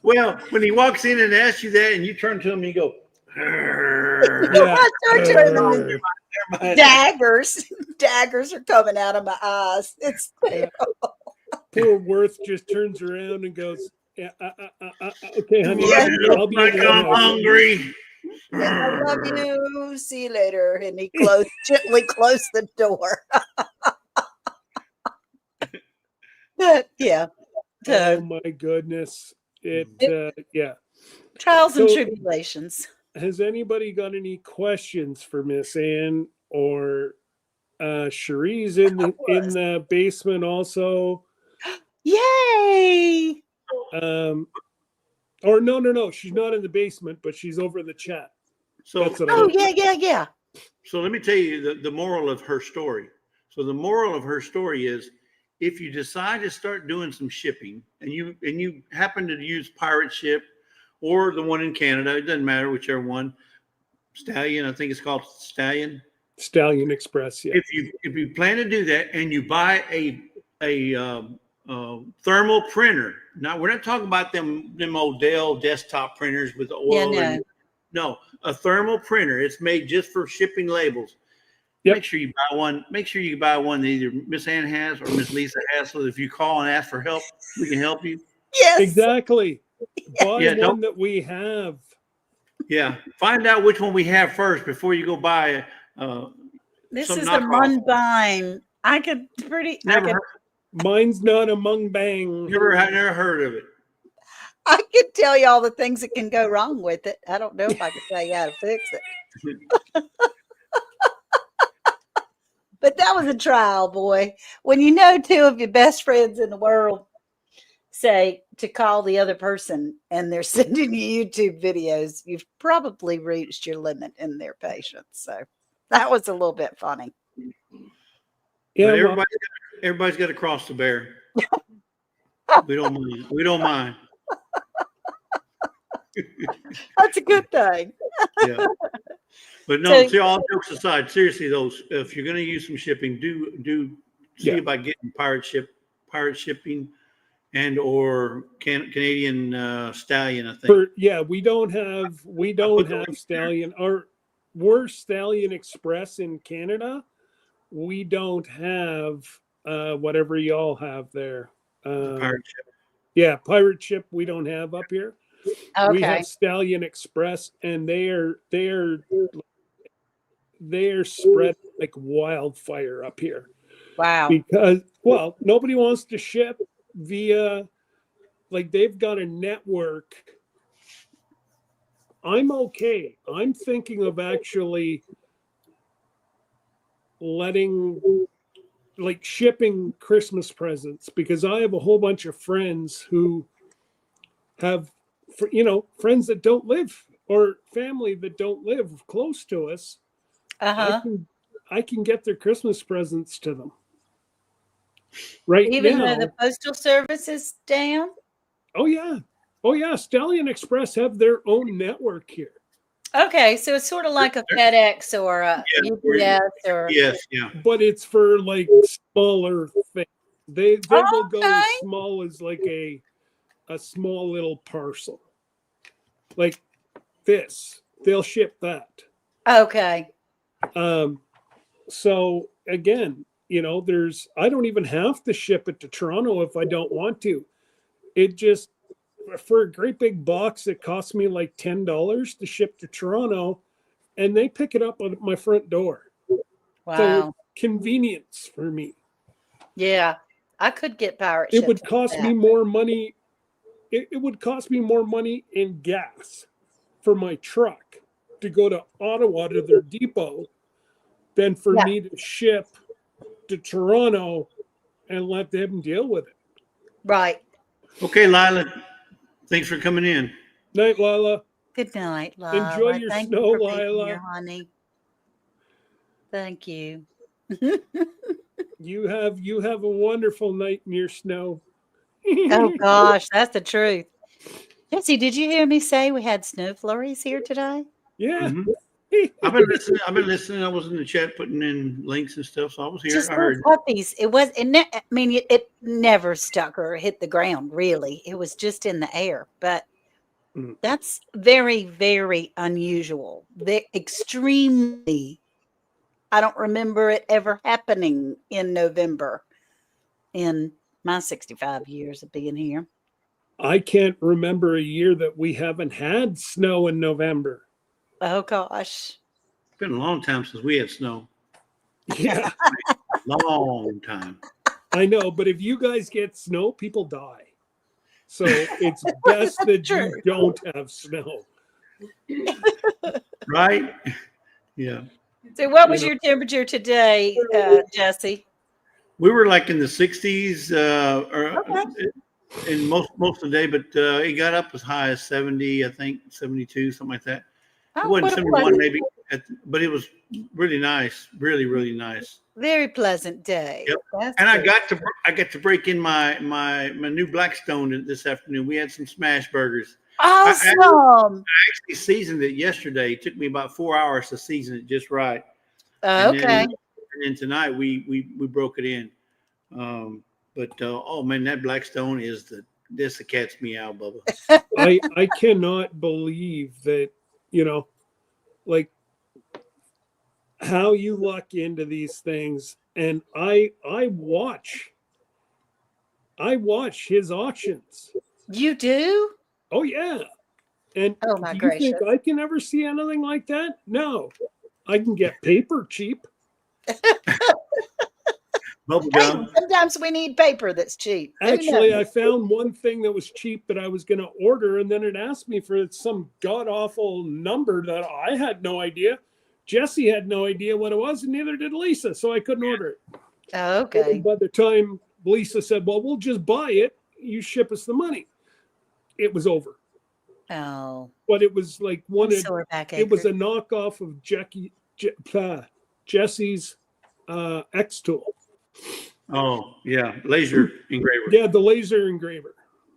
Well, when he walks in and asks you that and you turn to him and you go, Yeah. Don't turn them daggers. Daggers are coming out of my eyes. It's terrible. Poor Worth just turns around and goes, yeah, okay, honey, Yeah. I'll be Like in the I'm house. hungry. Yeah, I love you. See you later. And he gently closed the door. Yeah. Oh So, my goodness. Yeah. trials and So tribulations. has anybody got any questions for Miss Ann or Cherie's in the basement also? Yay! Or no, she's not in the basement, but she's over in the chat. So, That's what I Oh, meant. yeah. so let me tell you the moral of her story. So the moral of her story is if you decide to start doing some shipping and you happen to use pirate ship or the one in Canada, it doesn't matter whichever one, Stallion, I think it's called Stallion. Stallion Express, yeah. If you plan to do that and you buy a thermal printer, now we're not talking about them old Dell desktop printers with the oil. Yeah, No, a thermal printer. It's made just for shipping labels. Yep. Make sure you buy one. Make sure you buy one that either Miss Ann has or Miss Lisa has. So that if you call and ask for help, we can help you. Yes. Exactly. Buy Yeah, one that we have. Yeah, find out which one we have first before you go buy. This some is a knockoff. Mundine. I could. Mine's not a mung-bang. Never heard of it. I could tell you all the things that can go wrong with it. I don't know if I could tell you how to fix it. But that was a trial, boy. When you know two of your best friends in the world say to call the other person and they're sending you YouTube videos, you've probably reached your limit in their patience. So that was a little bit funny. Yeah, But everybody's got to cross the bear. We don't mind. We don't mind. That's a good thing. Yeah. But no, So- see, all jokes aside, seriously though, if you're going to use some shipping, do see about getting pirate shipping, and or Canadian Stallion. I think. We don't have Stallion. We're Stallion Express in Canada. We don't have whatever y'all have there. Pirate ship. Yeah, pirate ship. We don't have up here. Okay. We have Stallion Express, and they're spread like wildfire up here. Wow. Because nobody wants to ship via, like, they've got a network. I'm okay. I'm thinking of actually shipping Christmas presents, because I have a whole bunch of friends who have, friends that don't live, or family that don't live close to us. I can get their Christmas presents to them right Even now. though the postal service is down? Oh yeah. Stallion Express have their own network here. Okay, so it's sort of like a FedEx or a UPS or Yes, yeah. But it's for like smaller things. They will go as small as like a small little parcel. Like this. They'll ship that. Okay. So again, I don't even have to ship it to Toronto if I don't want to. It just, for a great big box, it costs me like $10 to ship to Toronto, and they pick it up at my front door. Wow. So convenience for me. Yeah. I could get pirate ships. It would cost me more money. It would cost me more money in gas for my truck to go to Ottawa to their depot than for me to ship to Toronto and let them deal with it. Right. Okay, Lila. Thanks for coming in. Night, Lila. Good night, Lila. Enjoy your snow, Lila. Here, honey. Thank you. You have a wonderful night in your snow. Oh gosh, that's the truth. Jesse, did you hear me say we had snow flurries here today? Yeah. Mm-hmm. I've been listening. I was in the chat putting in links and stuff, so I was here. Just I heard puppies. It never stuck or hit the ground. Really, it was just in the air. But That's very, very unusual. Extremely. I don't remember it ever happening in November in my 65 years of being here. I can't remember a year that we haven't had snow in November. Oh gosh. It's been a long time since we had snow. Yeah, Long time. I know. But if you guys get snow, people die. So it's best that you True. don't have snow. Right? Yeah. So what You was know, your temperature today, Jesse? We were like in the 60s Okay. in most of the day, but it got up as high as 70, I think 72, something like that. It Oh, wasn't what a 71 pleasant, maybe, but it was really nice, really, really nice. very pleasant day. Yep. That's And good. I got to break in my new Blackstone this afternoon. We had some smash burgers. I Awesome. actually seasoned it yesterday. It took me about 4 hours to season it just right. Okay. And then tonight we broke it in. But oh man, that Blackstone is the cat's meow, Bubba. I cannot believe that, you know, like how you luck into these things. And I watch his auctions. You do? Oh yeah. And Oh my do you think gracious. I can ever see anything like that? No. I can get paper cheap. Bubble Hey, gum. sometimes we need paper that's cheap. Who Actually, knows? I found one thing that was cheap that I was going to order, and then it asked me for some god awful number that I had no idea. Jesse had no idea what it was, and neither did Lisa, so I couldn't order it. Okay. And by the time Lisa said, "Well, we'll just buy it, you ship us the money," it was over. Oh, But it was like I'm sore back it was a acre. knockoff of Jesse's X tool. Oh yeah, laser engraver. Yeah, the laser engraver.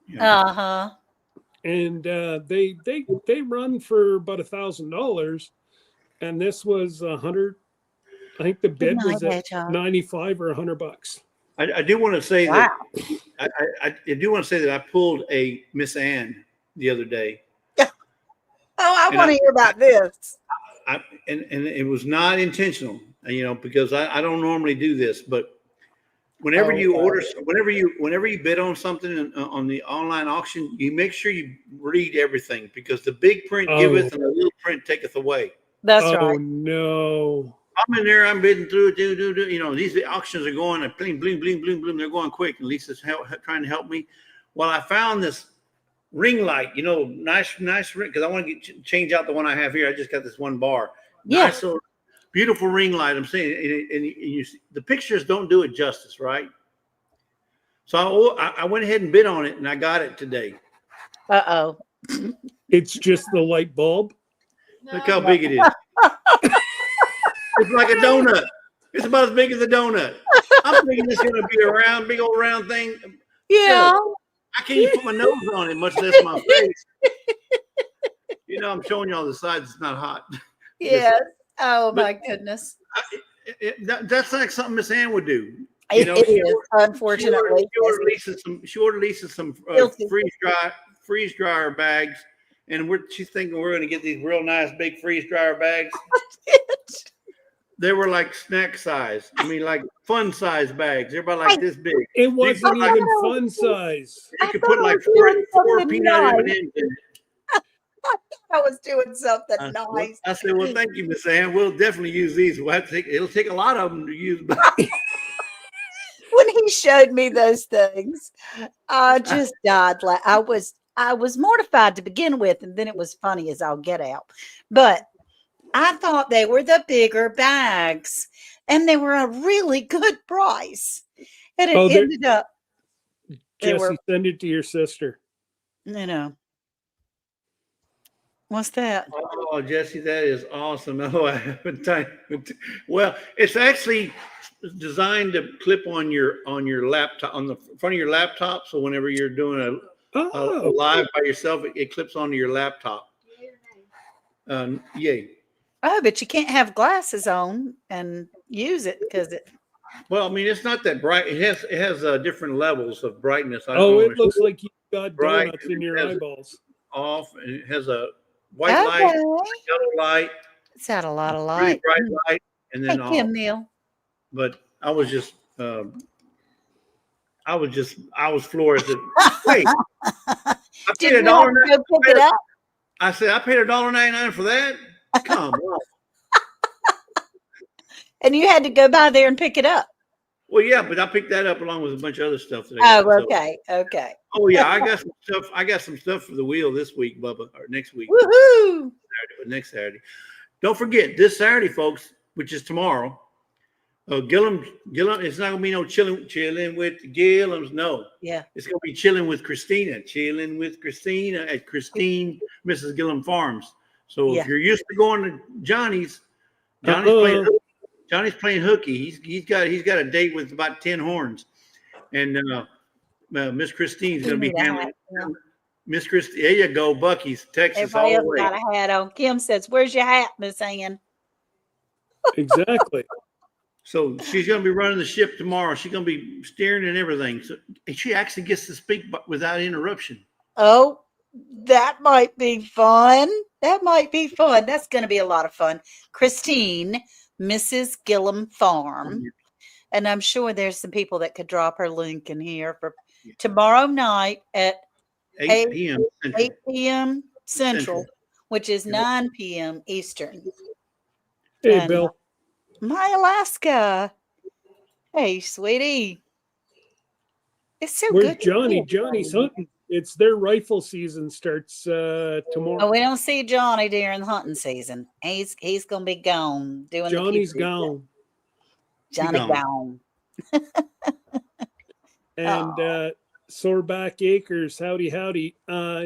Yeah. Uh-huh. And they run for about $1,000, and this was 100. I think the Good bid night, was at Hedgehog. 95 or $100. I do want to say Wow. that I do want to say that I pulled a Miss Ann the other day. Oh, I And want to hear about this. and it was not intentional, because I don't normally do this, but whenever Oh, you wow. order, whenever you bid on something on the online auction, you make sure you read everything, because the big print giveth and the little print taketh away. That's Oh right. no. I'm in there, I'm bidding through, these auctions are going, and bling, bling, bling, bling, bling, they're going quick. And Lisa's trying to help me. Well, I found this ring light, nice ring, because I want to change out the one I have here. I just got this one bar. Yeah. Nice little, beautiful ring light. I'm saying, and you see, the pictures don't do it justice, right? So I went ahead and bid on it, and I got it today. Uh-oh. It's just the light bulb. Look how big it is. It's like a donut. It's about as big as a donut. I'm thinking it's going to be a round, big old round thing. Yeah. I can't even put my nose on it, much less my face. I'm showing y'all the sides. It's not hot. Yes. Oh But- my goodness. That's like something Miss Ann would do. It is, unfortunately. She ordered Lisa some Guilty. freeze dryer bags, and she's thinking we're going to get these real nice big freeze dryer bags. They were like snack size. I mean, like fun size bags. They're about like this big. It wasn't like- even fun size. You I could thought put I like was doing four something peanut nice. M&Ms in it. I was doing something Well, nice. I said, well, thank you, Miss Ann. We'll definitely use these. It'll take a lot of them to use. When he showed me those things, I just died. I was mortified to begin with, and then it was funny as all get out. But I thought they were the bigger bags, and they were a really good price. And it ended up, they Jesse, were, send it to your sister. What's that? Oh, Jesse, that is awesome. Oh, I haven't time. Well, it's actually designed to clip on your laptop, on the front of your laptop. So whenever you're doing a live by yourself, it clips onto your laptop. Yay. Oh, but you can't have glasses on and use it because it. Well, I mean, it's not that bright. It has different levels of brightness. It looks like you got Bright, donuts in your it has- eyeballs. off, and it has a white light, Okay. yellow light, It's had a lot of really light. bright light, and Hey, then off. Kim Neal. But I was just, I was floored. I said, wait, I Did paid a you have dollar. to go pick it up? I said, I paid $1.99 for that. Come on. And you had to go by there and pick it up. Well, yeah, but I picked that up along with a bunch of other stuff that I got. Oh, So- okay. Okay. oh yeah, I got some stuff. I got some stuff for the wheel this week, Bubba, or next week, Woohoo. Saturday, but next Saturday. Don't forget this Saturday, folks, which is tomorrow. Gillum. It's not gonna be no chilling with the Gillums. No, Yeah. it's gonna be chilling with Christina at Christine, Mrs. Gillum Farms. So Yeah. if you're used to going to Johnny's Uh-oh. playing hooky. He's got a date with about 10 horns, and Miss Christine's You gonna be need a handling. hat, yeah. Miss Christine, there you go, Bucky's, Texas, Everybody all else the way. got a hat on. Kim says, "Where's your hat, Miss Ann?" Exactly. So she's going to be running the ship tomorrow. She's going to be steering and everything. So and she actually gets to speak without interruption. Oh, that might be fun. That might be fun. That's going to be a lot of fun. Christine, Mrs. Gillum Farm. And I'm sure there's some people that could drop her link in here for tomorrow night at 8 p.m. Central. 8 p.m. Central, Central. which is 9 p.m. Eastern. Hey, And Bill. My Alaska. Hey, sweetie. It's so Where's good. to see Johnny? everybody. Johnny's hunting. It's their rifle season starts Oh, tomorrow. we don't see Johnny during the hunting season. He's gonna be gone doing Johnny's the Q3. gone. Johnny gone. gone. And Oh. Soreback Acres, howdy.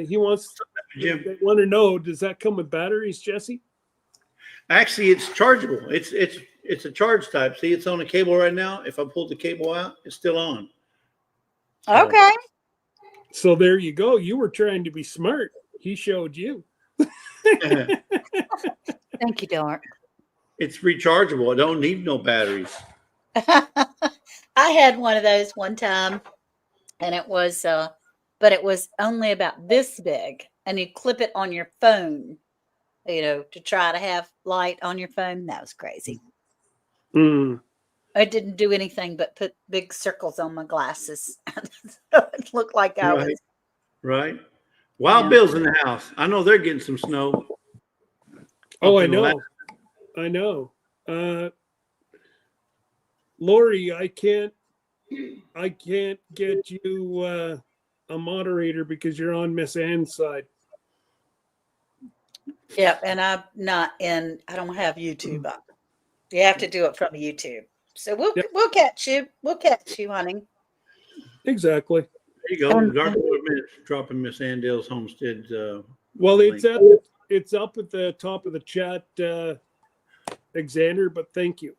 He wants Jim. they want to know, does that come with batteries, Jesse? Actually, it's chargeable. It's a charge type. See, it's on a cable right now. If I pull the cable out, it's still on. So- Okay. So there you go. You were trying to be smart. He showed you. Thank you, Dark. It's rechargeable. I don't need no batteries. I had one of those one time, and it was but it was only about this big, and you clip it on your phone, to try to have light on your phone. That was crazy. Mm. It didn't do anything but put big circles on my glasses. So it looked like I was. Right. Wild Yeah. Bill's in the house. I know they're getting some snow. Oh, Up I in know. Alaska. I know. Lori, I can't get you a moderator because you're on Miss Ann's side. Yep, and I'm not in. I don't have YouTube up. You have to do it from YouTube. So Yep. we'll catch you. We'll catch you, honey. Exactly. There you go. Dark minutes dropping Miss Andale's homestead. Well, link. it's up at the top of the chat, Alexander. But thank you.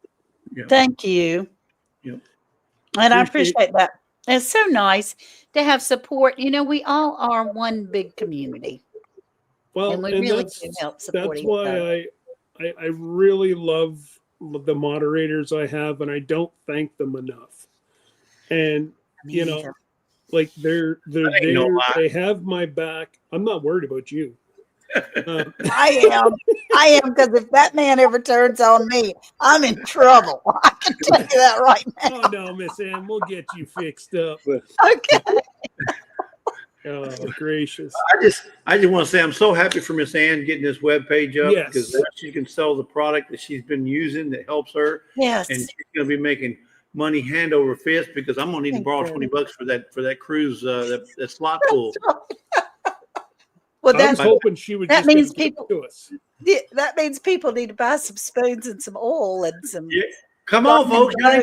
Yeah. Thank you. Yep. And I appreciate that. It's so nice to have support. We all are one big community. Well, And we and really that's do help support that's each other. why I really love the moderators I have, and I don't thank them enough. And Me you know, either. like they're That ain't no there. lie. They have my back. I'm not worried about you. I am, because if that man ever turns on me, I'm in trouble. I can tell you that right now. Oh no, Miss Ann, we'll get you fixed up. Okay. Oh gracious. I just want to say I'm so happy for Miss Ann getting this web page up Yes. because now she can sell the product that she's been using that helps her, Yes. and she's going to be making money hand over fist because I'm going to need to Thank borrow you. $20 for that cruise that slot pool. Well, I was that hoping she would that just means give it people- to us. that means people need to buy some spoons and some oil and some. Yeah. Come on, folks! Y'all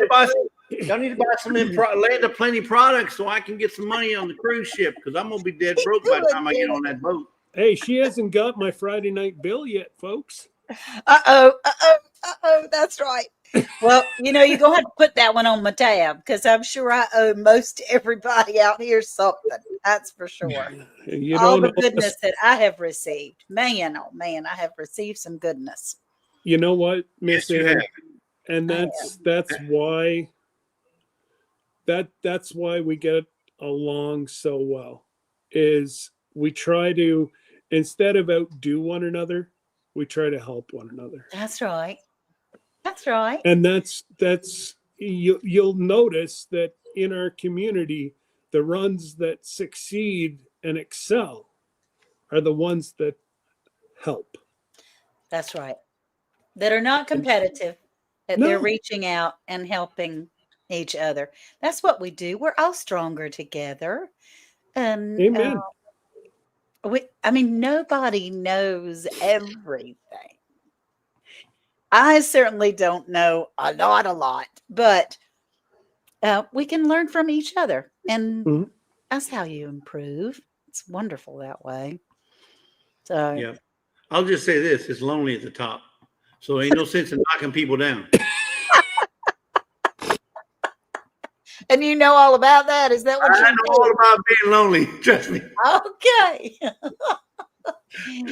need to buy some Land of Plenty products so I can get some money on the cruise ship because I'm gonna be dead broke by the time I get on that boat. Hey, she hasn't got my Friday night bill yet, folks. Uh oh. That's right. Well, you're gonna have to put that one on my tab because I'm sure I owe most everybody out here something. That's for sure. You All don't the know. goodness that I have received, man, oh man, I have received some goodness. You know what, Miss Yes, you Ann? have. And that's why we get along so well. Is we try to, instead of outdo one another, we try to help one another. That's right. That's right. And that's you'll notice that in our community, the ones that succeed and excel are the ones that help. That's right. That are not competitive, that they're No, reaching out and helping each other. That's what we do. We're all stronger together. And amen. I mean, nobody knows everything. I certainly don't know a lot, but we can learn from each other. And Mhm. that's how you improve. It's wonderful that way. So, Yeah. I'll just say this: it's lonely at the top, so ain't no sense in knocking people down. and you know all about that. Is that what I you know all do? about being lonely. Trust me. Okay. Oh,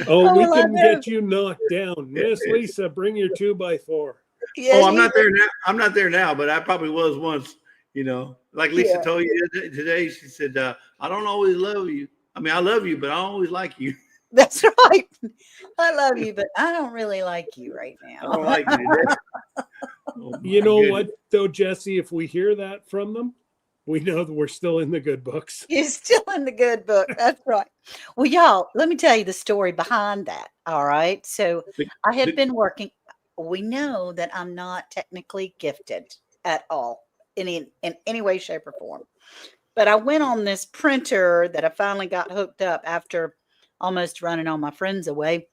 Oh, we well, I can know. get you knocked down. Miss Lisa, bring your 2x4. Yeah, Oh, I'm you not there now. I'm not there now, but I probably was once. You know, like Lisa yeah, told you today. She said, "I don't always love you. I mean, I love you, but I don't always like you. that's right. I love you, but I don't really like you right I now. don't like you today." Oh You my know goodness. what, though, Jesse? If we hear that from them, we know that we're still in the good books. You're still in the good book. That's right. Well, y'all, let me tell you the story behind that. All right. So The- I had the- been working. We know that I'm not technically gifted at all in any way, shape, or form. But I went on this printer that I finally got hooked up after almost running all my friends away.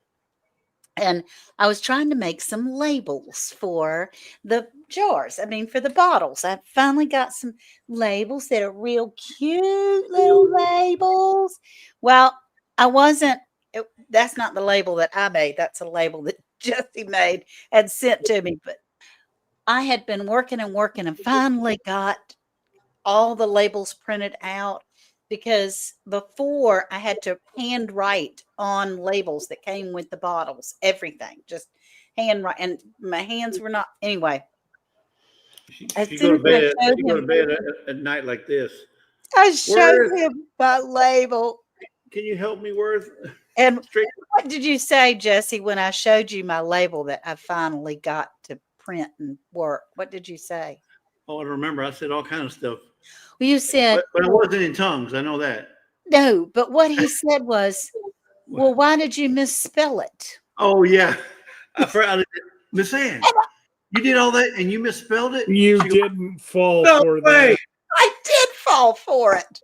And I was trying to make some labels for the jars. I mean, for the bottles. I finally got some labels that are real cute little labels. Well, I wasn't, that's not the label that I made. That's a label that Jesse made and sent to me. But I had been working and working and finally got all the labels printed out because before I had to handwrite on labels that came with the bottles, everything, just handwrite, and my hands were not anyway. As She go soon to as I bed. showed She go to him, bed at night like this. I showed Worth, him my label. can you help me, Worth? And Straight. what did you say, Jesse, when I showed you my label that I finally got to print and work? What did you say? Oh, I remember. I said all kind of stuff, Well, you said, but it wasn't in tongues. I know that. no, but what he said was, well, why did you misspell it? Oh yeah, I forgot. Miss Ann, you did all that and you misspelled it. You She goes, didn't fall "No for way." that. I did fall for it.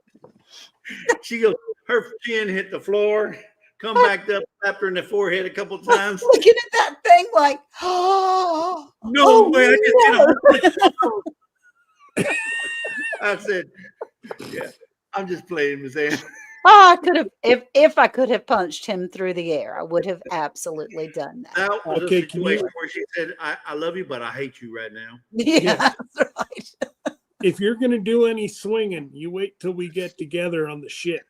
She goes, her chin hit the floor, come back up, slapped her in the forehead a couple Was times. looking at that thing like, oh, No oh way! I just did a no. whole bunch of stuff. I said, "Yeah, I'm just playing, Miss Ann." Oh, I could have, if I could have punched him through the air, I would have absolutely done that. That was a Okay, can situation you, where she said, I love you, but I hate you right now." Yeah, yeah, that's right. if you're going to do any swinging, you wait till we get together on the ship.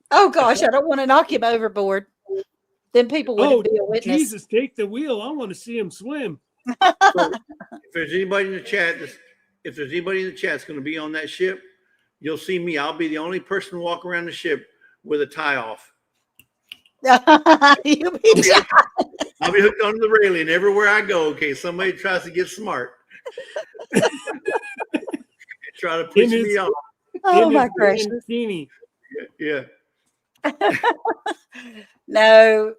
Oh gosh, I don't want to knock him overboard. Then people wouldn't Oh, be a witness. Jesus, take the wheel. I want to see him swim. So if there's anybody in the chat, if there's anybody in the chat that's going to be on that ship, you'll see me. I'll be the only person to walk around the ship with a tie off. You be I'll be hooked onto the railing everywhere I go in case somebody tries to get smart. Try to In push his, me off. oh in my his gracious. bikini. Yeah. No,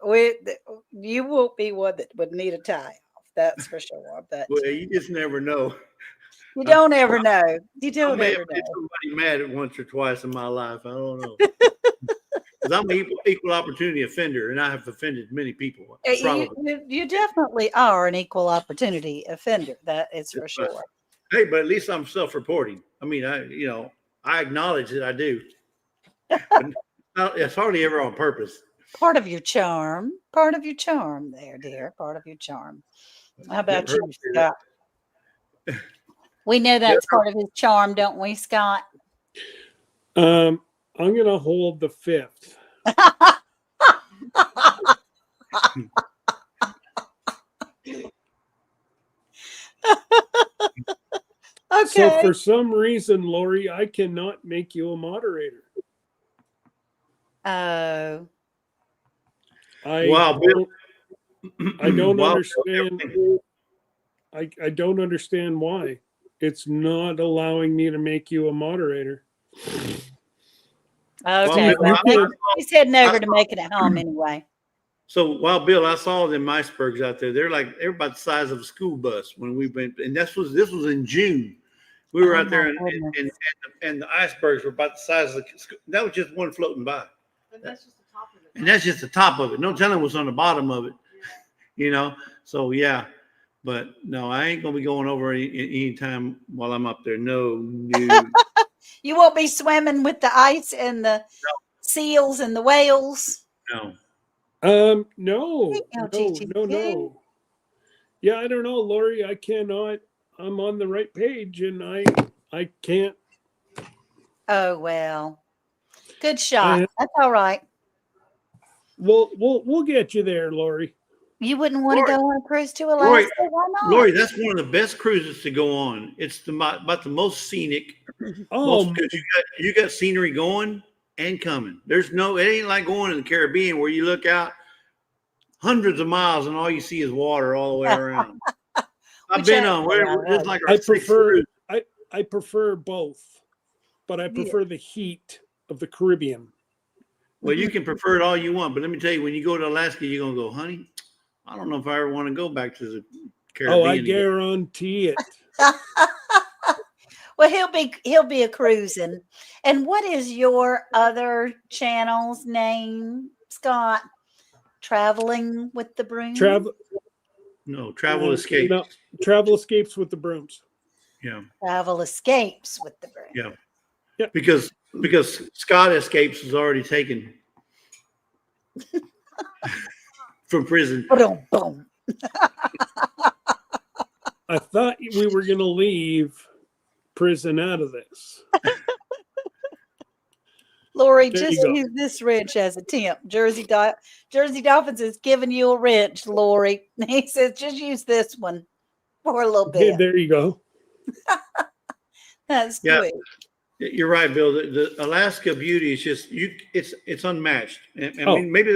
you won't be one that would need a tie off. That's for sure. But Well, you just never know. you don't ever know. You I don't may ever have made know. somebody mad at once or twice in my life. I don't know. Because I'm an equal opportunity offender, and I have offended many people. You, Probably. you definitely are an equal opportunity offender. That is for But, sure. hey, but at least I'm self-reporting. I mean, I acknowledge that I do. But it's hardly ever on purpose. Part of your charm. Part of your charm there, dear. Part of your charm. How Never about heard you, you say that. Scott? We know that's Never- part of his charm, don't we, Scott? I'm going to hold the fifth. So Okay. for some reason, Lori, I cannot make you a moderator. Oh. I Wow, Bill. I don't Wow, understand. I don't understand why. It's not allowing me to make you a moderator. Okay, Bill, well, he's heading over I- to make it at home anyway. So, wow, Bill, I saw them icebergs out there. They're about the size of a school bus when we went, and this was in June. We were Oh, out there, my and, goodness. and the icebergs were about the size of that was just one floating by. And that's just the top of it. And that's just the top of it. No telling what's on the bottom of it, you know. So yeah, but no, I ain't gonna be going over any time while I'm up there. No. You won't be swimming with the ice and the seals and the whales. No. No. LGGQ. Yeah, I don't know, Lori. I cannot. I'm on the right page, and I can't. Oh, well. Good shot. That's all right. We'll get you there, Lori. You wouldn't want to Lori- go on a cruise to Lori- Alaska? Why not? Lori, that's one of the best cruises to go on. It's about the most scenic. Oh, Because you got scenery going and coming. It ain't like going in the Caribbean where you look out hundreds of miles and all you see is water all the way around. I've been on. We're just like our sixth cruise. I prefer both, but I prefer the heat of the Caribbean. Well, you can prefer it all you want, but let me tell you, when you go to Alaska, you're gonna go, honey. I don't know if I ever want to go back to the Caribbean. Oh, I again." guarantee it. Well, he'll be a cruising. And what is your other channel's name, Scott? Traveling with the Broom? Travel Escape. No, Travel Escapes with the Brooms. Yeah. Travel Escapes with the Broom. Yeah. Yep. Because Scott Escapes was already taken from prison. Boom, boom. I thought we were going to leave prison out of this. Lori, There you just go. use this wrench as a temp. Jersey Dolphins is giving you a wrench, Lori. He says, just use this one for a little Okay, bit. there you go. That's Yeah. sweet. You're right, Bill. The Alaska beauty is just it's unmatched. And I Oh. mean, maybe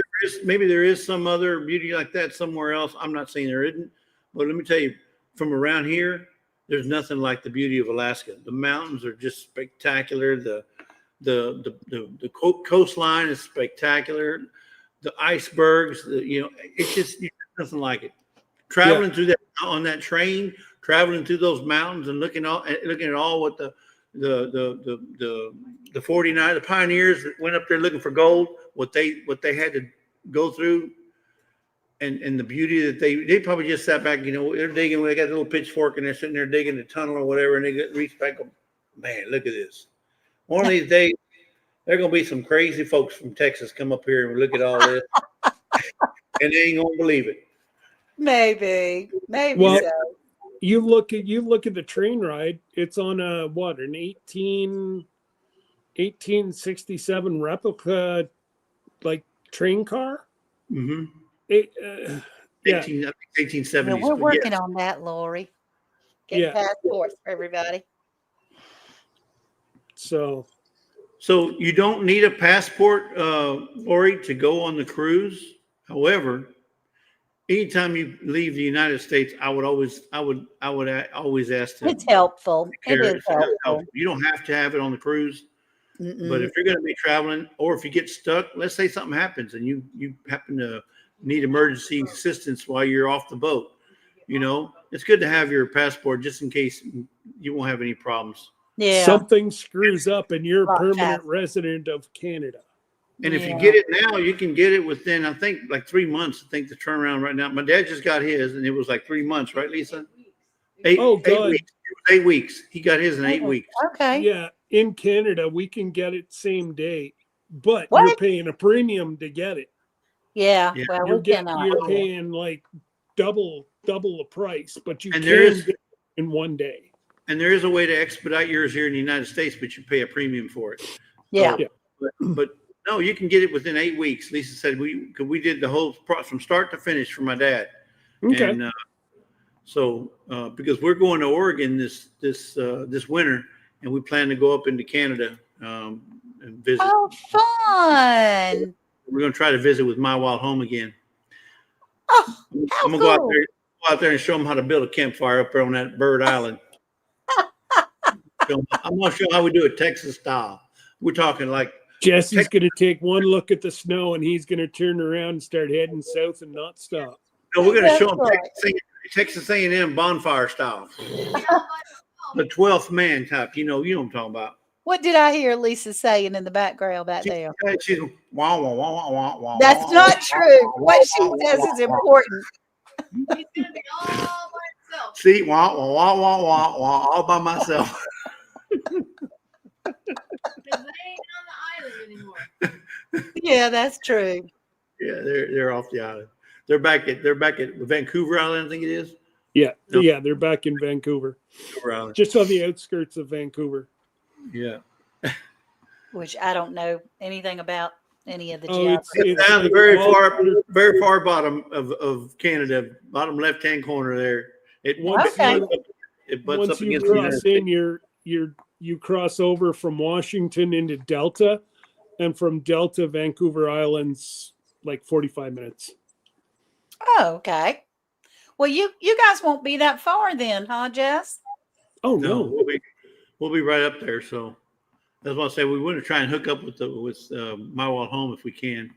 there is some other beauty like that somewhere else. I'm not saying there isn't, but let me tell you, from around here, there's nothing like the beauty of Alaska. The mountains are just spectacular. The coastline is spectacular. The icebergs, it's just nothing like it. Traveling through that on that train, traveling through those mountains, and looking at all what the 49, the pioneers that went up there looking for gold, what they had to go through, and the beauty that they probably just sat back, they're digging, they got a little pitchfork and they're sitting there digging the tunnel or whatever, and they reach back, go, man, look at this. One of these days, there are gonna be some crazy folks from Texas come up here and look at all this, and they ain't gonna believe it. Maybe Well, so. you look at the train ride. It's on an 1867 replica, like train car. Mm-hmm. Yeah. 1870s. Well, we're but working on that, Lori. Getting Yeah. passports for everybody. So you don't need a passport, Lori, to go on the cruise. However, anytime you leave the United States, I would always ask to. It's helpful. It carry is it. helpful. You don't have to have it on the cruise, but Mm-mm. if you're going to be traveling, or if you get stuck, let's say something happens and you happen to need emergency assistance while you're off the boat, it's good to have your passport just in case you won't have any problems. Yeah. something screws up and you're a Rock permanent pass. resident of Canada. And if you Yeah. get it now, you can get it within, I think, like 3 months. I think the turnaround right now. My dad just got his, and it was like 3 months, right, Lisa? Eight Oh, God. weeks. It was 8 weeks. He got his in 8 weeks. Okay. Yeah, in Canada we can get it same day, but What? you're paying a premium to get it. Yeah. Yeah. Well, You're we cannot. you're paying like double the price, but you And can there is- get it in one day. And there is a way to expedite yours here in the United States, but you pay a premium for it. Yeah. Yeah. But no, you can get it within 8 weeks. Lisa said we did the whole from start to finish for my dad. Okay. And because we're going to Oregon this winter, and we plan to go up into Canada and visit. Oh, fun. We're going to try to visit with My Wild Home again. Oh, I'm how gonna go cool. out there and show them how to build a campfire up there on that bird island. I'm gonna show 'em how we do it Texas style. We're talking like Jesse's going to take one look at the snow and he's going to turn around and start heading south and not stop. no, we're gonna show That's them right. Texas A&M bonfire style, Yeah, the 12th man type. You know what I'm talking about. What did I hear Lisa saying in the background back there? She's wah wah wah wah wah wah. That's not true. What she says is important. he's gonna be all by himself. See, wah wah wah wah wah wah, all by myself. Because they ain't on the island anymore. Yeah, that's true. Yeah, they're off the island. They're back at Vancouver Island, I think it is. Yeah. No. Yeah. They're back in Vancouver, Vancouver Island. just on the outskirts of Vancouver. Yeah. Which I don't know anything about any of the Oh, geography. It's down the very far bottom of Canada, bottom left-hand corner there. Once Okay. It butts once up you against the United cross States. in, you cross over from Washington into Delta, and from Delta, Vancouver Island's like 45 minutes. Oh, okay. Well, you guys won't be that far then, huh, Jess? Oh No, no. we'll be right up there. So that's why I say we want to try and hook up with My Wild Home if we can.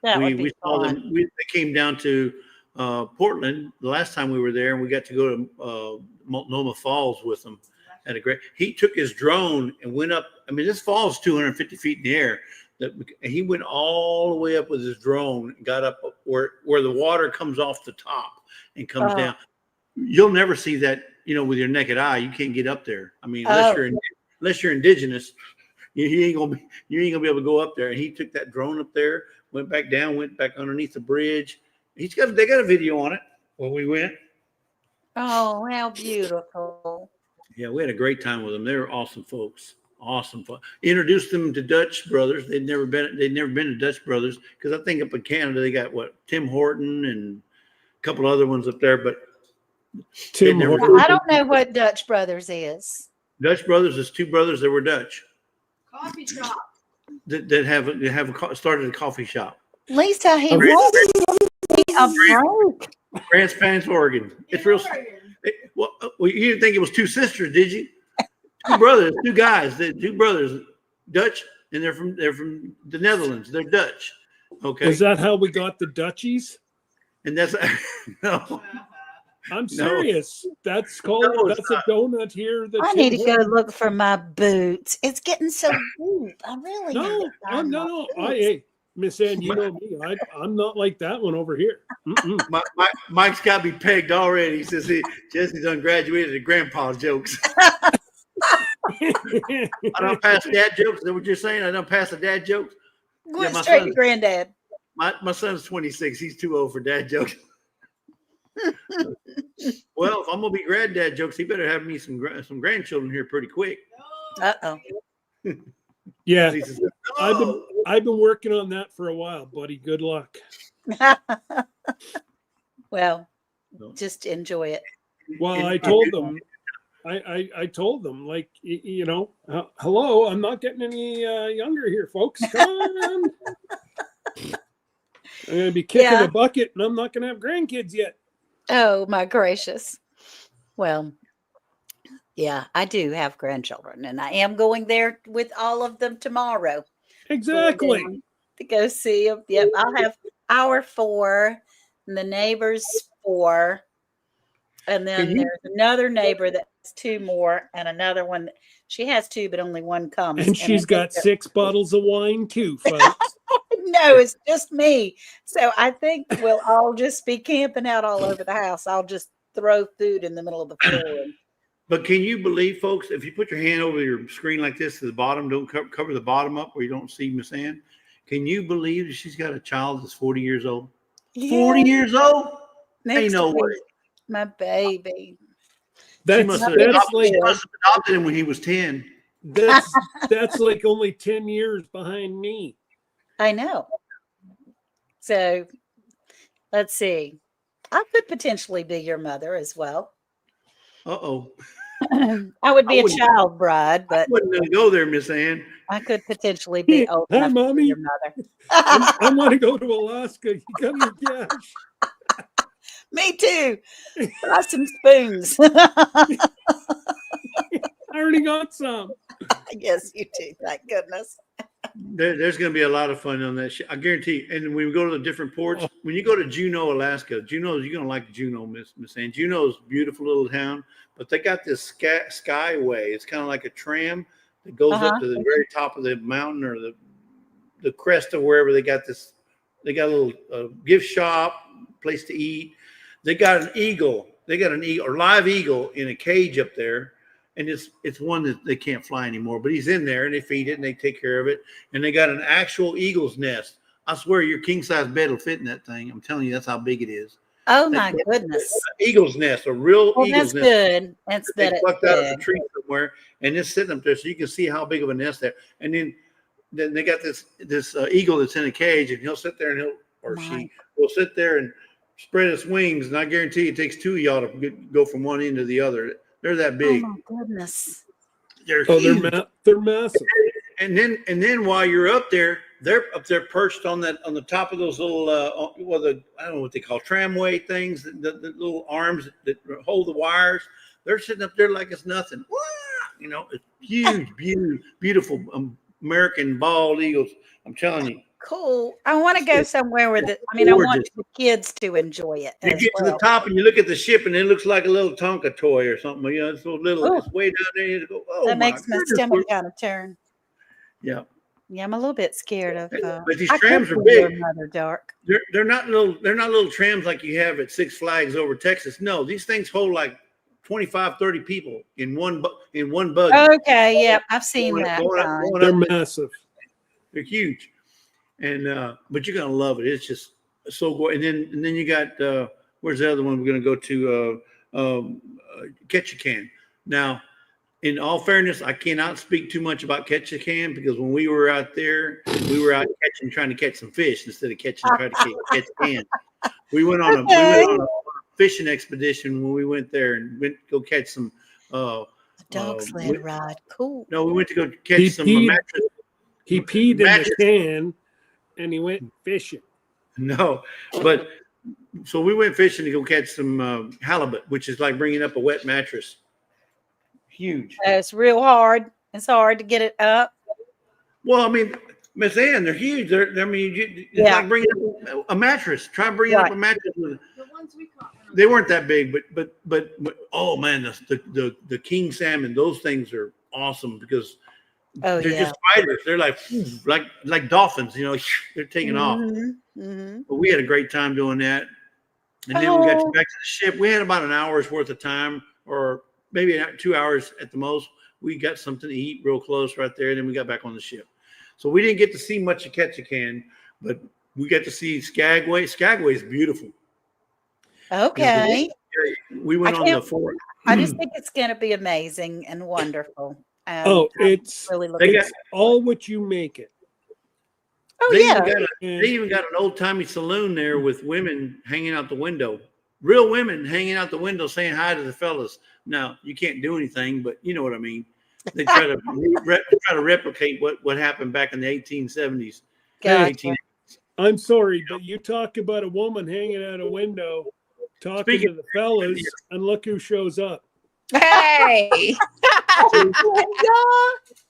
That would We be saw fun. them. They came down to Portland the last time we were there, and we got to go to Multnomah Falls with them. Had a great. He took his drone and went up. I mean, this fall's 250 feet in the air. He went all the way up with his drone and got up where the water comes off the top and comes Oh. down. You'll never see that, with your naked eye. You can't get up there. I mean, unless you're indigenous, you ain't gonna be able to go up there. And he took that drone up there, went back down, went back underneath the bridge. They got a video on it when we went. Oh, how beautiful. Yeah, we had a great time with them. They were awesome folks. Awesome fun. Introduced them to Dutch Brothers. They'd never been to Dutch Brothers because I think up in Canada they got Tim Horton and a couple other ones up there. But Tim never- Hortons. I don't know what Dutch Brothers is. Dutch Brothers is two brothers that were Dutch Coffee shop. that started a coffee shop. Lisa, he Grand- won't be a break. Grants Pass, Oregon. It's real. Well, you didn't think it was two sisters, did you? Two brothers, two guys, two brothers, Dutch, and they're from the Netherlands. They're Dutch. Okay, Is that how we got the Dutchies? and that's no. I'm serious. That's called. No, it's That's a donut here. That I Tim need to go Hortons- look for my boots. It's getting so deep. I really need No, to find my no. boots. Hey, Miss Ann, you know me. I'm not like that one over here. Mm-mm. Mike's got me pegged already. He says Jesse's done graduated to grandpa's jokes. I don't pass dad jokes. Is that what you're saying? I don't pass the dad jokes. Went my straight son- to granddad. My son's 26. He's too old for dad jokes. Well, if I'm gonna be granddad jokes, he better have me some grandchildren here pretty quick. Uh-oh. Yeah, He says, I've been working on that for a while, buddy. Good luck. Well, No. just enjoy it. Well, I told them, I told them, like, hello, I'm not getting any younger here, folks. Come on. I'm going to be kicking Yeah. a bucket and I'm not going to have grandkids yet. Oh, my gracious. Well, yeah, I do have grandchildren, and I am going there with all of them tomorrow. Exactly. Going down to go see them. Yep, I'll have our 4, and the neighbors 4, and then Can you- there's another neighbor that's 2 more, and another one. She has 2, but only 1 comes. And she's got 6 bottles of wine too, folks. No, it's just me. So I think we'll all just be camping out all over the house. I'll just throw food in the middle of the floor. And, But can you believe, folks, if you put your hand over your screen like this to the bottom, don't cover the bottom up where you don't see Miss Ann. Can you believe that she's got a child that's 40 years old? 40 years old? next Ain't no week, way. my baby. That's, She must have that's like adopted him when he was 10. that's like only 10 years behind me. I know. So let's see. I could potentially be your mother as well. Uh-oh. I would be I a wouldn't- child bride, I but wouldn't let go there, Miss Ann. I could potentially be old Hi, enough to be Mommy. your mother. I want to go to Alaska. You got any cash? Me too. Try some spoons. I already got some. Yes, you do. Thank goodness. There's going to be a lot of fun on that shit. I guarantee. And when we go to the different ports, Oh. when you go to Juneau, Alaska, Juneau, you're going to like Juneau, Miss Ann. Juneau's a beautiful little town, but they got this skyway. It's kind of like a tram that goes Uh-huh. up to the very top of the mountain or the crest of wherever they got this. They got a little gift shop, place to eat. They got an eagle. They got an eagle or live eagle in a cage up there. And it's one that they can't fly anymore, but he's in there and they feed it and they take care of it. And they got an actual eagle's nest. I swear your king size bed will fit in that thing. I'm telling you, that's how big it is. Oh my goodness. Eagle's nest, a real Well, eagle's that's nest. good. That's They that it's plucked out of the good. tree somewhere and it's sitting up there, so you can see how big of a nest there. And then they got this eagle that's in a cage, and he'll sit there and she will sit there and spread its wings, and I guarantee it takes two of y'all to go from one end to the other. They're that Oh big. my goodness. They're Oh, huge. they're massive. And then while you're up there, they're up there perched on the top of those little I don't know what they call tramway things, the little arms that hold the wires. They're sitting up there like it's nothing. You know, it's huge, beautiful American bald eagles. I'm telling you. Cool. I want to go somewhere where I want gorgeous. the kids to enjoy it You as get to the well. top and you look at the ship and it looks like a little Tonka toy or something. You know, it's so little. Ooh. It's way down there. You go, oh That makes my goodness. stomach kind of turn. Yeah. Yeah, I'm a little bit scared of. But these I trams could are be your big. Mother Dark. They're not little trams like you have at Six Flags over Texas. No, these things hold like 25, 30 people in one buggy. Okay, yeah, I've seen that. Kind. They're massive. They're huge. And but you're gonna love it. It's just so gorgeous. And then you got where's the other one we're gonna go to? Ketchikan. Now, in all fairness, I cannot speak too much about Ketchikan because when we were out there, we were out trying to catch some fish instead of trying to catch can. We went on a fishing expedition when we went there and went to go catch some Dog sled ride. Cool. No, we went to go catch some mattress. He peed in the can and he went fishing. No, but so we went fishing to go catch some halibut, which is like bringing up a wet mattress. Huge. It's real hard. It's hard to get it up. Well, I mean, Miss Ann, they're huge. It's like bringing up a mattress. Try bringing up a mattress with it. The ones we caught. They weren't that big, but oh man, the king salmon, those things are awesome because they're just fighters. They're like dolphins, you know, they're taking off. Mm-hmm. But we had a great time doing that. And then we got back to the ship. We had about an hour's worth of time, or maybe 2 hours at the most. We got something to eat real close right there. And then we got back on the ship. So we didn't get to see much of Ketchikan, but we got to see Skagway. Skagway is beautiful. Okay. We went on the fort. I just think it's going to be amazing and wonderful. It's really it's all what you make it. Oh, They even got an old timey saloon there with women hanging out the window. Real women hanging out the window saying hi to the fellas. Now, you can't do anything, but you know what I mean. They try to replicate what happened back in the 1870s. Gotcha. I'm sorry, but you talk about a woman hanging out a window talking to the fellas, and look who shows up. Hey. Hey.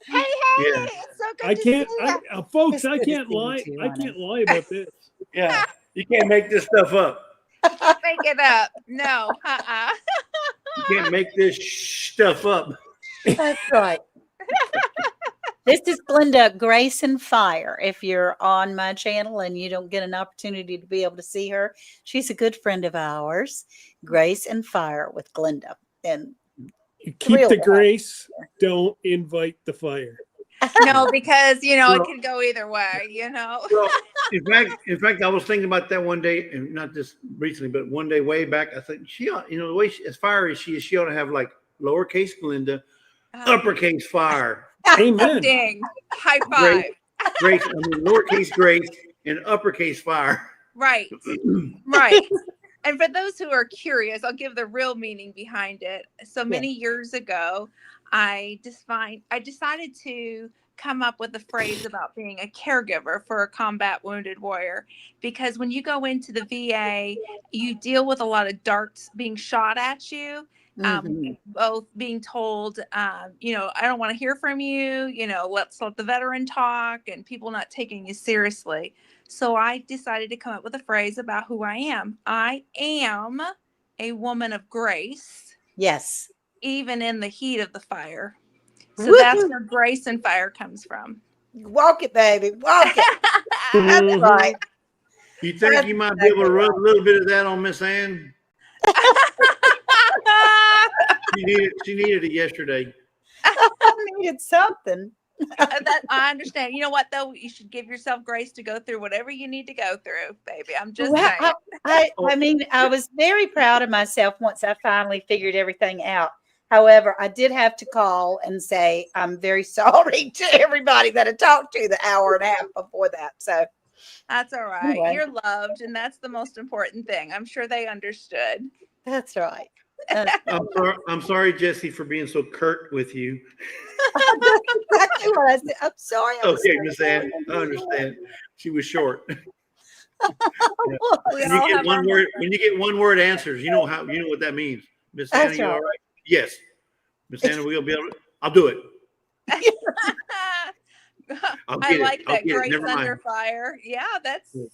Yeah. It's so good I to can't, see ya. folks. I can't lie. I can't lie about this. Yeah. You can't make this stuff up. Make it up. No. You can't make this stuff up. That's right. This is Glenda, Grace and Fire. If you're on my channel and you don't get an opportunity to be able to see her, she's a good friend of ours. Grace and Fire with Glenda. And you keep the grace, don't invite the fire. No, because it could go either way, Well, in fact, I was thinking about that one day, and not just recently, but one day way back. I think she ought, the way as fiery as she is, she ought to have like lowercase Glenda, uppercase Fire. Amen. Ding. High five. Grace, lowercase Grace and uppercase Fire. Right. Right. And for those who are curious, I'll give the real meaning behind it. So many years ago, I decided to come up with a phrase about being a caregiver for a combat wounded warrior, because when you go into the VA, you deal with a lot of darts being shot at you. Mhm. Both being told, I don't want to hear from you, let's let the veteran talk, and people not taking you seriously. So I decided to come up with a phrase about who I am. I am a woman of grace, Yes. even in the heat of the fire. So that's Woohoo. where grace and fire comes from. Walk it, baby. Walk it. That's Mhm. right. You think That's you might be able exactly to rub right. a little bit of that on Miss Ann? She needed it yesterday. I needed something. That I understand. You know what though? You should give yourself grace to go through whatever you need to go through, baby. I'm just Well, saying. Oh, I mean, I was very proud of myself once I finally figured everything out. However, I did have to call and say I'm very sorry to everybody that I talked to the hour and a half before that. So That's all right. anyway, You're loved, and that's the most important thing. I'm sure they understood. that's right. That's I'm sorry, Jesse, for being so curt with you. exactly what I said. I'm sorry. I was Okay, so Miss Ann, I sorry. understand. She was short. Yeah. We When you all get have our one word, moments. when you get one word answers, you know what that means. Miss Anna, That's you all right. right? Yes. Miss Anna, we'll be able to, I'll do it. I'll I get it. like I'll that. get it. Grace Never mind. under fire. Yeah,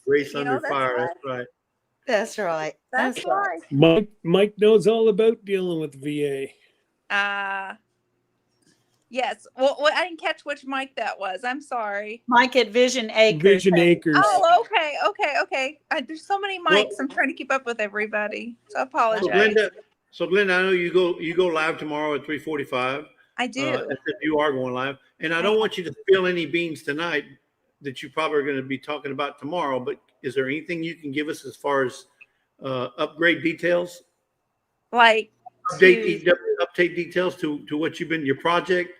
Grace under that's fire. life. That's right. That's right. That's That's right. life. Mike knows all about dealing with VA. Uh yes. Well, I didn't catch which mic that was. I'm sorry. Mike at Vision Acres. Vision Acres. Oh, okay. There's so many Well, mics. I'm trying to keep up with everybody. So I That's so apologize. Glenda, so Glenda, I know you go live tomorrow at 3:45. I do. If you are going live, and I I don't want you to spill any beans tonight that you probably are going to be talking about tomorrow. But is there anything you can give us as far as upgrade details, like to update details to what you've been your project?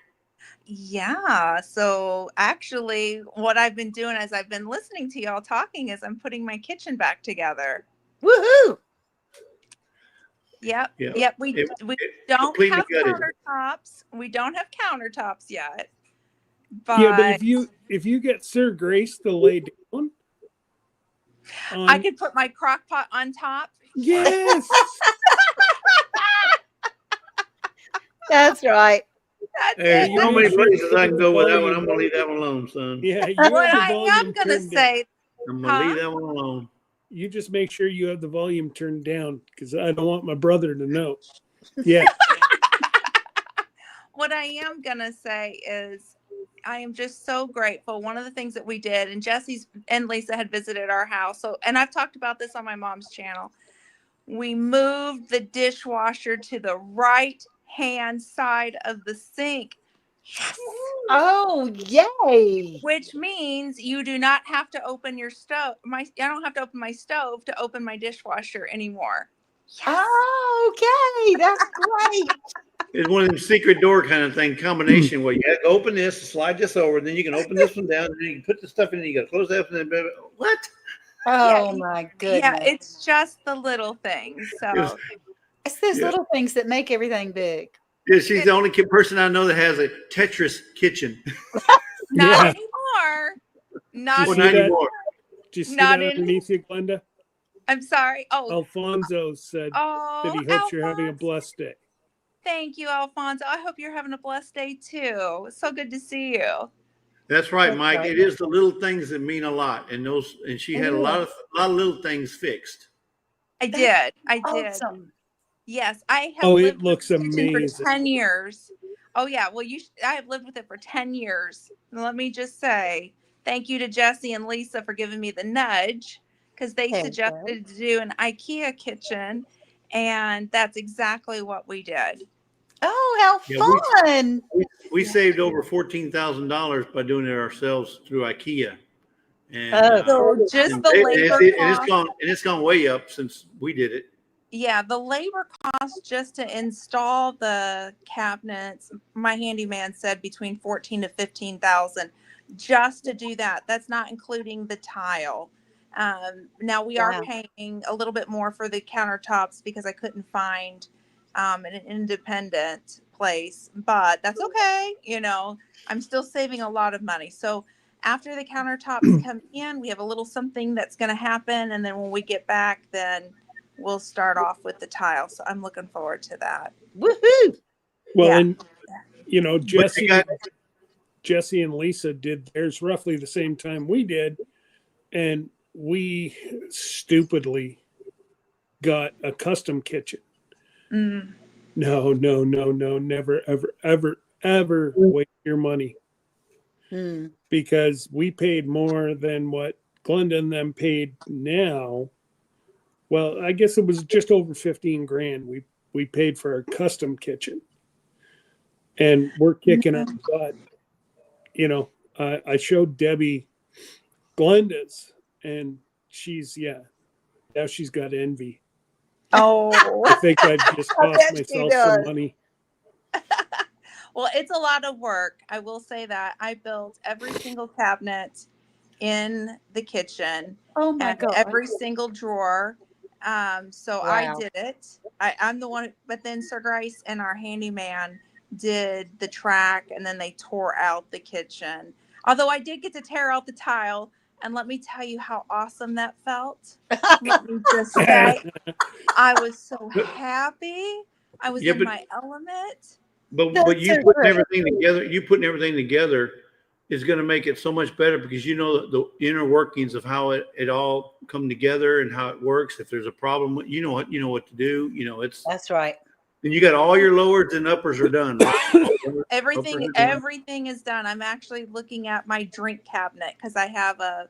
Yeah. So actually, what I've been doing as I've been listening to y'all talking is I'm putting my kitchen back together. woohoo. Yep. Yeah, Yep. We don't completely have gutted. countertops. We don't have countertops yet. Yeah, but But if you get Sir Grace to lay down I on, could put my crock pot on top. yes, That's right. That's There's it. you so make many sure you places I have can the go with that one. I'm volume. gonna leave that one alone, son. Yeah, you What have the I am volume gonna turned down. say, I'm gonna huh? leave that one alone. You just make sure you have the volume turned down because I don't want my brother to know. Yeah, What I am gonna say is I am just so grateful. One of the things that we did, and Jesse's and Lisa had visited our house. So, and I've talked about this on my mom's channel. We moved the dishwasher to the right hand side of the sink. Yes. Oh, yay. Which means you do not have to open your stove. I don't have to open my stove to open my dishwasher anymore. Yes. Oh, okay. That's great. It's one of them secret door kind of thing combination where you have to open this, slide this over, then you can open this one down, and then you can put the stuff in, and you got to close that, and then what? Yeah, Oh, my yeah, goodness. it's just the little things. It was- So It's those yeah. little things that make everything big. Yeah, she's the only person I know that has a Tetris kitchen. not Yeah. anymore. Did Not you Well, see not that? anymore. Did you see Not that in. underneath you, Glenda? I'm sorry. Oh, Alfonso said that oh, he hopes you're having a Alphonse. blessed day. Thank you, Alfonso. I hope you're having a blessed day too. So good to see you. That's right, That's Mike. right. It is the little things that mean a lot, and she It had a lot is. of little things fixed. I That's did. I did. awesome. Yes, I have Oh, it lived with looks the kitchen for amazing. 10 years. Oh yeah, well I have lived with it for 10 years. And let me just say, thank you to Jesse and Lisa for giving me the nudge because they There you go. suggested to do an IKEA kitchen, and that's exactly what we did. Oh, Yeah, how fun. we Yeah. saved over $14,000 by doing it ourselves through IKEA, and Oh, So just awesome. the labor cost. it's gone way up since we did it. Yeah, the labor cost just to install the cabinets, my handyman said between 14 to 15,000 just to do that. That's not including the tile. Now we are Wow. paying a little bit more for the countertops because I couldn't find an independent place, but that's okay. You know, I'm still saving a lot of money. So after the countertops come in, we have a little something that's going to happen. And then when we get back, then we'll start off with the tile. So I'm looking forward to that. Woohoo! Well, Yeah. and you know, But you got, Jesse and Lisa did theirs roughly the same time we did, and we stupidly got a custom kitchen. Mm. No, never, ever waste your money, because we paid more than what Glenda and them paid now. Well, I guess it was just over 15 grand. We paid for a custom kitchen, and we're kicking our butt. You know, I showed Debbie Glenda's, and now she's got envy. Oh, I think I've just I cost bet she myself does. some money. Well, it's a lot of work. I will say that. I built every single cabinet in the kitchen Oh my and God. every single drawer. So I Wow. did it. I'm the one, but then Sir Grace and our handyman did the track, and then they tore out the kitchen. Although I did get to tear out the tile, and let me tell you how awesome that felt. Let me just say, I was so happy. I was yeah, in my element. but That's you so putting great. everything together, is going to make it so much better, because you know the inner workings of how it all come together and how it works. If there's a problem, you know what to do. You know, it's, That's right. and you got all your lowers and uppers are done. Right? Everything is done. I'm actually looking at my drink cabinet because I have a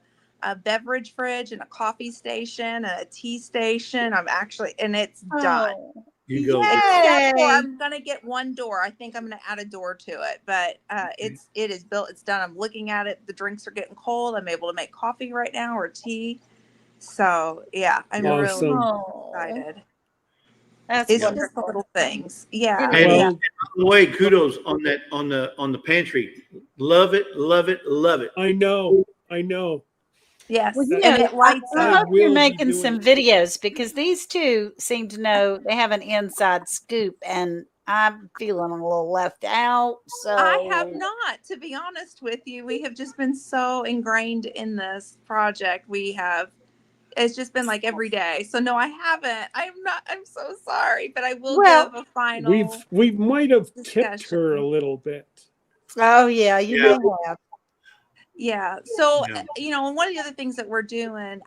beverage fridge and a coffee station and a tea station. And it's done. Oh, You go. Except for yay. I'm gonna get one door. I think I'm gonna add a door to it, but it is built. It's done. I'm looking at it. The drinks are getting cold. I'm able to make coffee right now or tea. So yeah, I'm really Awesome. Oh, excited. that's It's just the wonderful. little things. Yeah. It And is. Well, by the way, kudos on that on the pantry. Love it, love it, love it. I know. Yes. Well, you And know, it lights I I up. hope you're will be making doing some it. videos, because these two seem to know they have an inside scoop, and I'm feeling a little left out. I have So, not, to be honest with you. We have just been so ingrained in this project. It's just been like every day. So no, I haven't. I'm so sorry, but I will well, give a final We might have tipped discussion. her a little bit. oh yeah, you Yeah. may have. Yeah. So, Yeah. and one of the other things that we're doing,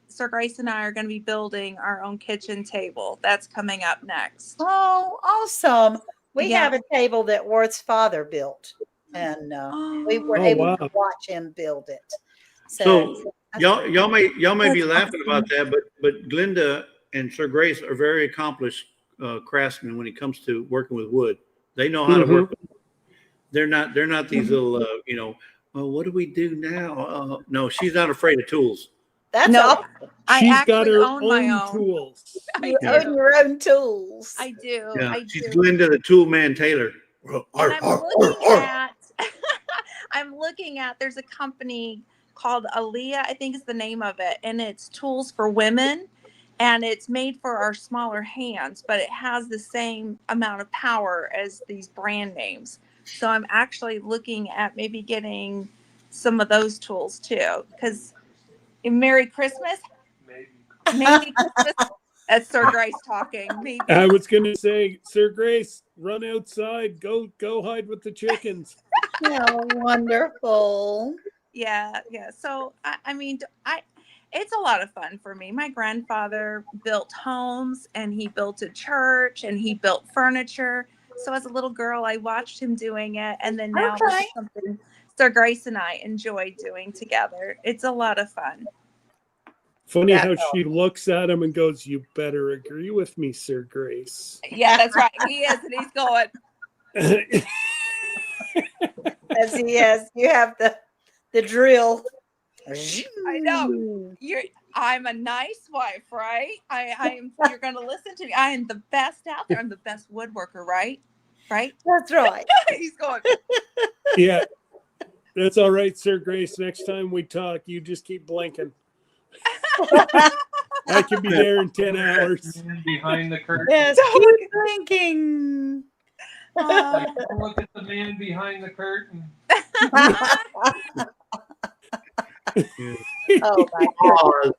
Sir Grace and I are going to be building our own kitchen table. That's coming up next. Oh, awesome. We Yeah. have a table that Worth's father built, and we were Oh, able wow. to watch him build it. So that's y'all may be That's laughing about that, but Glenda and Sir Grace are very accomplished craftsmen when it comes to working with wood. They know how to work. They're not these little well, what do we do now? No, she's not afraid of tools. that's No, awesome. I She's got actually her own my own own. tools. I You do. own your own tools. I do. Yeah, I she's do. Glenda the Tool Man Taylor. And I'm looking at there's a company called Aaliyah, I think is the name of it, and it's tools for women, and it's made for our smaller hands, but it has the same amount of power as these brand names. So I'm actually looking at maybe getting some of those tools too, because Merry Christmas, maybe Christmas. That's Sir Grace talking. Maybe. I was gonna say, Sir Grace, run outside. Go hide with the chickens. Oh, wonderful. Yeah. So it's a lot of fun for me. My grandfather built homes, and he built a church, and he built furniture. So as a little girl, I watched him doing it, and then now this Okay. is something Sir Grace and I enjoy doing together. It's a lot of fun. Funny That's how she looks at him and goes, "You better agree with me, Sir Grace." Yeah, that's right. He is, and he's going. As he is, you have the drill. I know. I'm a nice wife, right? You're going to listen to me. I am the best out there. I'm the best woodworker, right? Right? That's right. He's going. Yeah, that's all right, Sir Grace. Next time we talk, you just keep blinking. I can be there in 10 hours. Behind the curtain. Yes, keep thinking. Look at the man behind the curtain. Oh my God. Oz,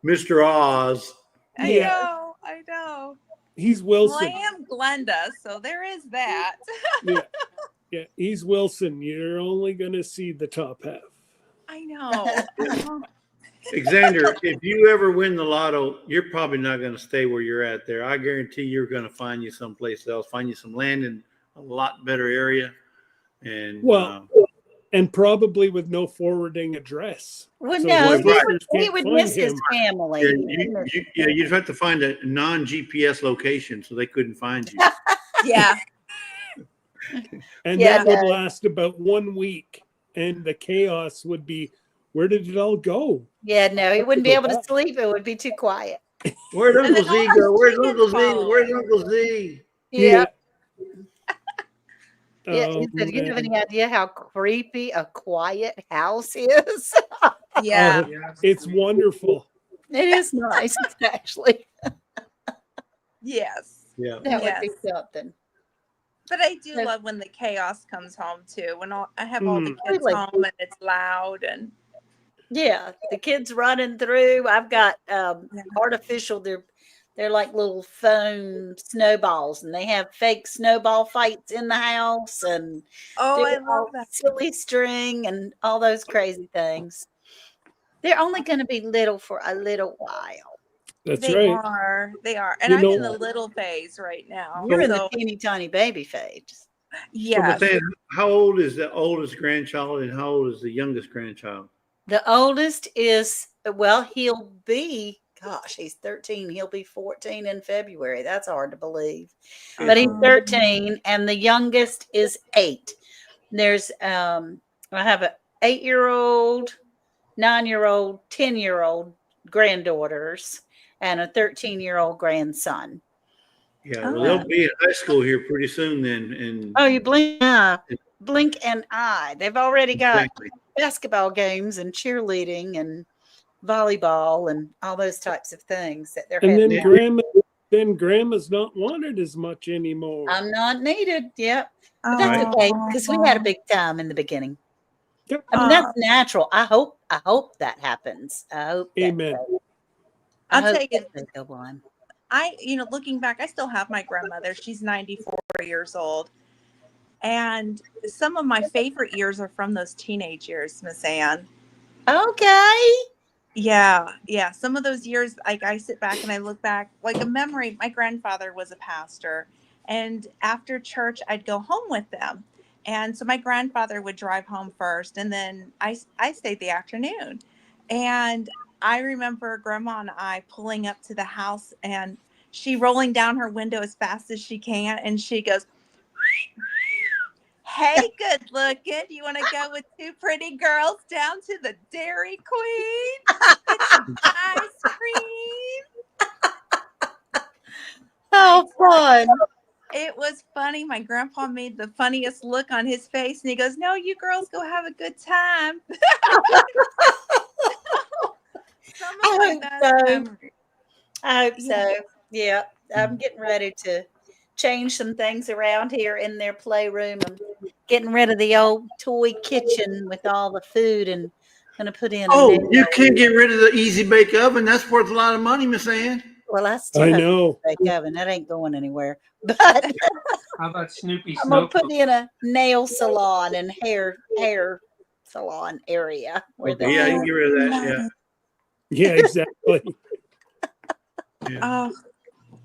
Mr. Oz. I Yeah. know, I know. He's Well, Wilson. I am Glenda, so there is that. Yeah. Yeah. He's Wilson. You're only going to see the top half. I know. Alexander, if you ever win the lotto, you're probably not going to stay where you're at there. I guarantee you're going to find you someplace else, find you some land in a lot better area. And Well, and probably with no forwarding address. Well, So no, his he sisters would, he can't would find miss his him. family. you just have to find a non-GPS location so they couldn't find you. Yeah. And Yeah, that would no. last about 1 week. And the chaos would be, where did it all go? Yeah, no, he wouldn't be Go able to back. sleep. It would be too quiet. Where'd And Uncle then all Z the go? Where's chickens Uncle Z? fall. Where's Uncle Z? Yeah. Yeah. He said, you have man. any idea how creepy a quiet house is? Yeah. Oh, it's wonderful. It is nice, actually. Yes. Yeah. That would be Yes. something. But I do No. love when the chaos comes home too. When I have all the Mm. kids Really? home and it's loud and Yeah, the kids running through. I've got artificial. They're like little foam snowballs, and they have fake snowball fights in the house, and oh, I do love all that. silly string and all those crazy things. They're only going to be little for a little while. That's They right. are. They are. And You I'm in know- the little phase right now. You're in the So teeny tiny baby phase. So, yes. Bethany, how old is the oldest grandchild and how old is the youngest grandchild? The oldest is, well, he'll be, gosh, he's 13. He'll be 14 in February. That's hard to believe. But he's 13, and the youngest is 8. There's, I have an 8-year-old, 9-year-old, 10-year-old granddaughters, and a 13-year-old grandson. Yeah, well, they'll be in high school here pretty soon then. And Oh, you blink an eye. They've already got exactly. basketball games and cheerleading and volleyball and all those types of things that they're And having. then grandma's not wanted as much anymore. I'm not needed. Yep. But that's Right. okay because we had a big time in the beginning. Yep. I mean, that's natural. I hope that happens. I hope that Amen. I I'll hope tell you, that they go on. looking back, I still have my grandmother. She's 94 years old. And some of my favorite years are from those teenage years, Miss Ann. Okay. Yeah. Yeah. Some of those years, like I sit back and I look back, like a memory. My grandfather was a pastor. And after church, I'd go home with them. And so my grandfather would drive home first. And then I stayed the afternoon. And I remember Grandma and I pulling up to the house and she rolling down her window as fast as she can. And she goes, "Hey, good looking. You want to go with 2 pretty girls down to the Dairy Queen? Get some ice cream." Oh, fun. It was funny. My grandpa made the funniest look on his face and he goes, "No, you girls go have a good time." Some of my hope best so. memories. I hope Yeah. so. Yeah. I'm getting ready to change some things around here in their playroom. I'm getting rid of the old toy kitchen with all the food and going to put in a Oh, new you can't get rid of the easy bake oven. That's worth a lot of money, Miss Ann. Well, I still I have know. a bake oven. That ain't going anywhere. But How about Snoopy I'm gonna Snow put in a nail salon and hair salon area where Okay. they Yeah, you can get rid of that. Yeah. Yeah, exactly. Yeah. Oh,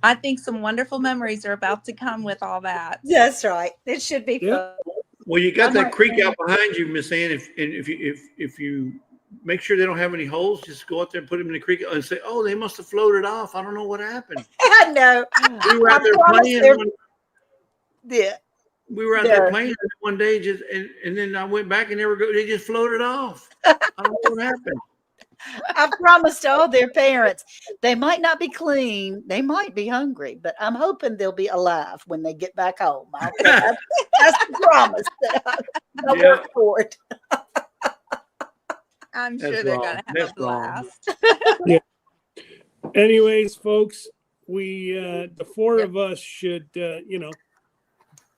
I think some wonderful memories are about to come with all that. That's right. It should be Yeah. fun. Well, you got I that might creek try. out behind you, Miss Ann. If you make sure they don't have any holes, just go out there and put them in the creek and say, "Oh, they must have floated off. I don't know what happened." I know. We were out I there promise playing. they're- Yeah. We were out there playing one day, and then I went back and they just floated off. I don't know what happened. I promised all their parents they might not be clean, they might be hungry, but I'm hoping they'll be alive when they get back home. That's the promise. I Yeah. work for it. I'm That's sure they're wrong. going to have That's a blast. Anyways, folks, we the four of us should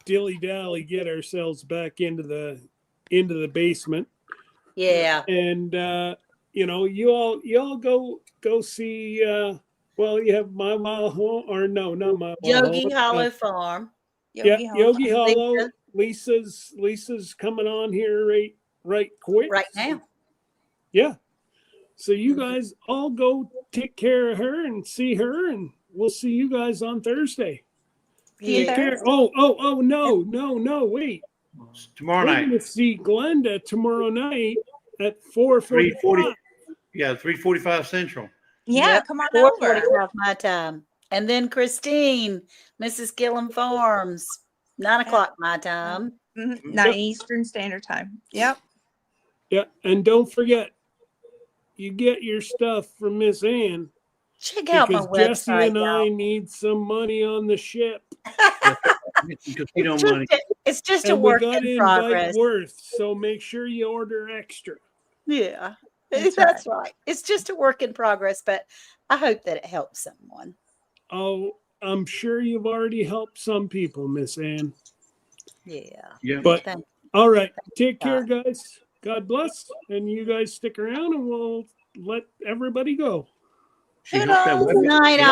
dilly-dally get ourselves back into the basement. Yeah. And you know, you all go see well, you have My Mile Home, or no, not My Mile Home. Yogi Hollow Farm. Yeah, Yogi Hollow. Hollow. Lisa's coming on here right quick. Right now. Yeah. So you Mhm. guys all go take care of her and see her, and we'll see you guys on Thursday. Take Yeah. care. Oh, no, wait. Tomorrow We're night, gonna see Glenda tomorrow night at 4:45. 3:40. Yeah, 3:45 Central. Yeah, Yep. come on over. 4:45 my time. And then Christine, Mrs. Gillum Farms, 9:00 my time. 9 Eastern Standard Time. Yep. Yeah, and don't forget, you get your stuff from Miss Ann, Check out my because Jesse website, and I need some money on the ship. Casino money. It's just a And we work got in to progress. invite Worth, so make sure you order extra. Yeah, That's right. It's just a work in progress, but I hope that it helps someone. Oh, I'm sure you've already helped some people, Miss Ann. Yeah. Yeah. But Thank all right, take God. care, guys. God bless, and you guys stick around, and we'll let everybody go. She helped that Toodles. web. Night, she helped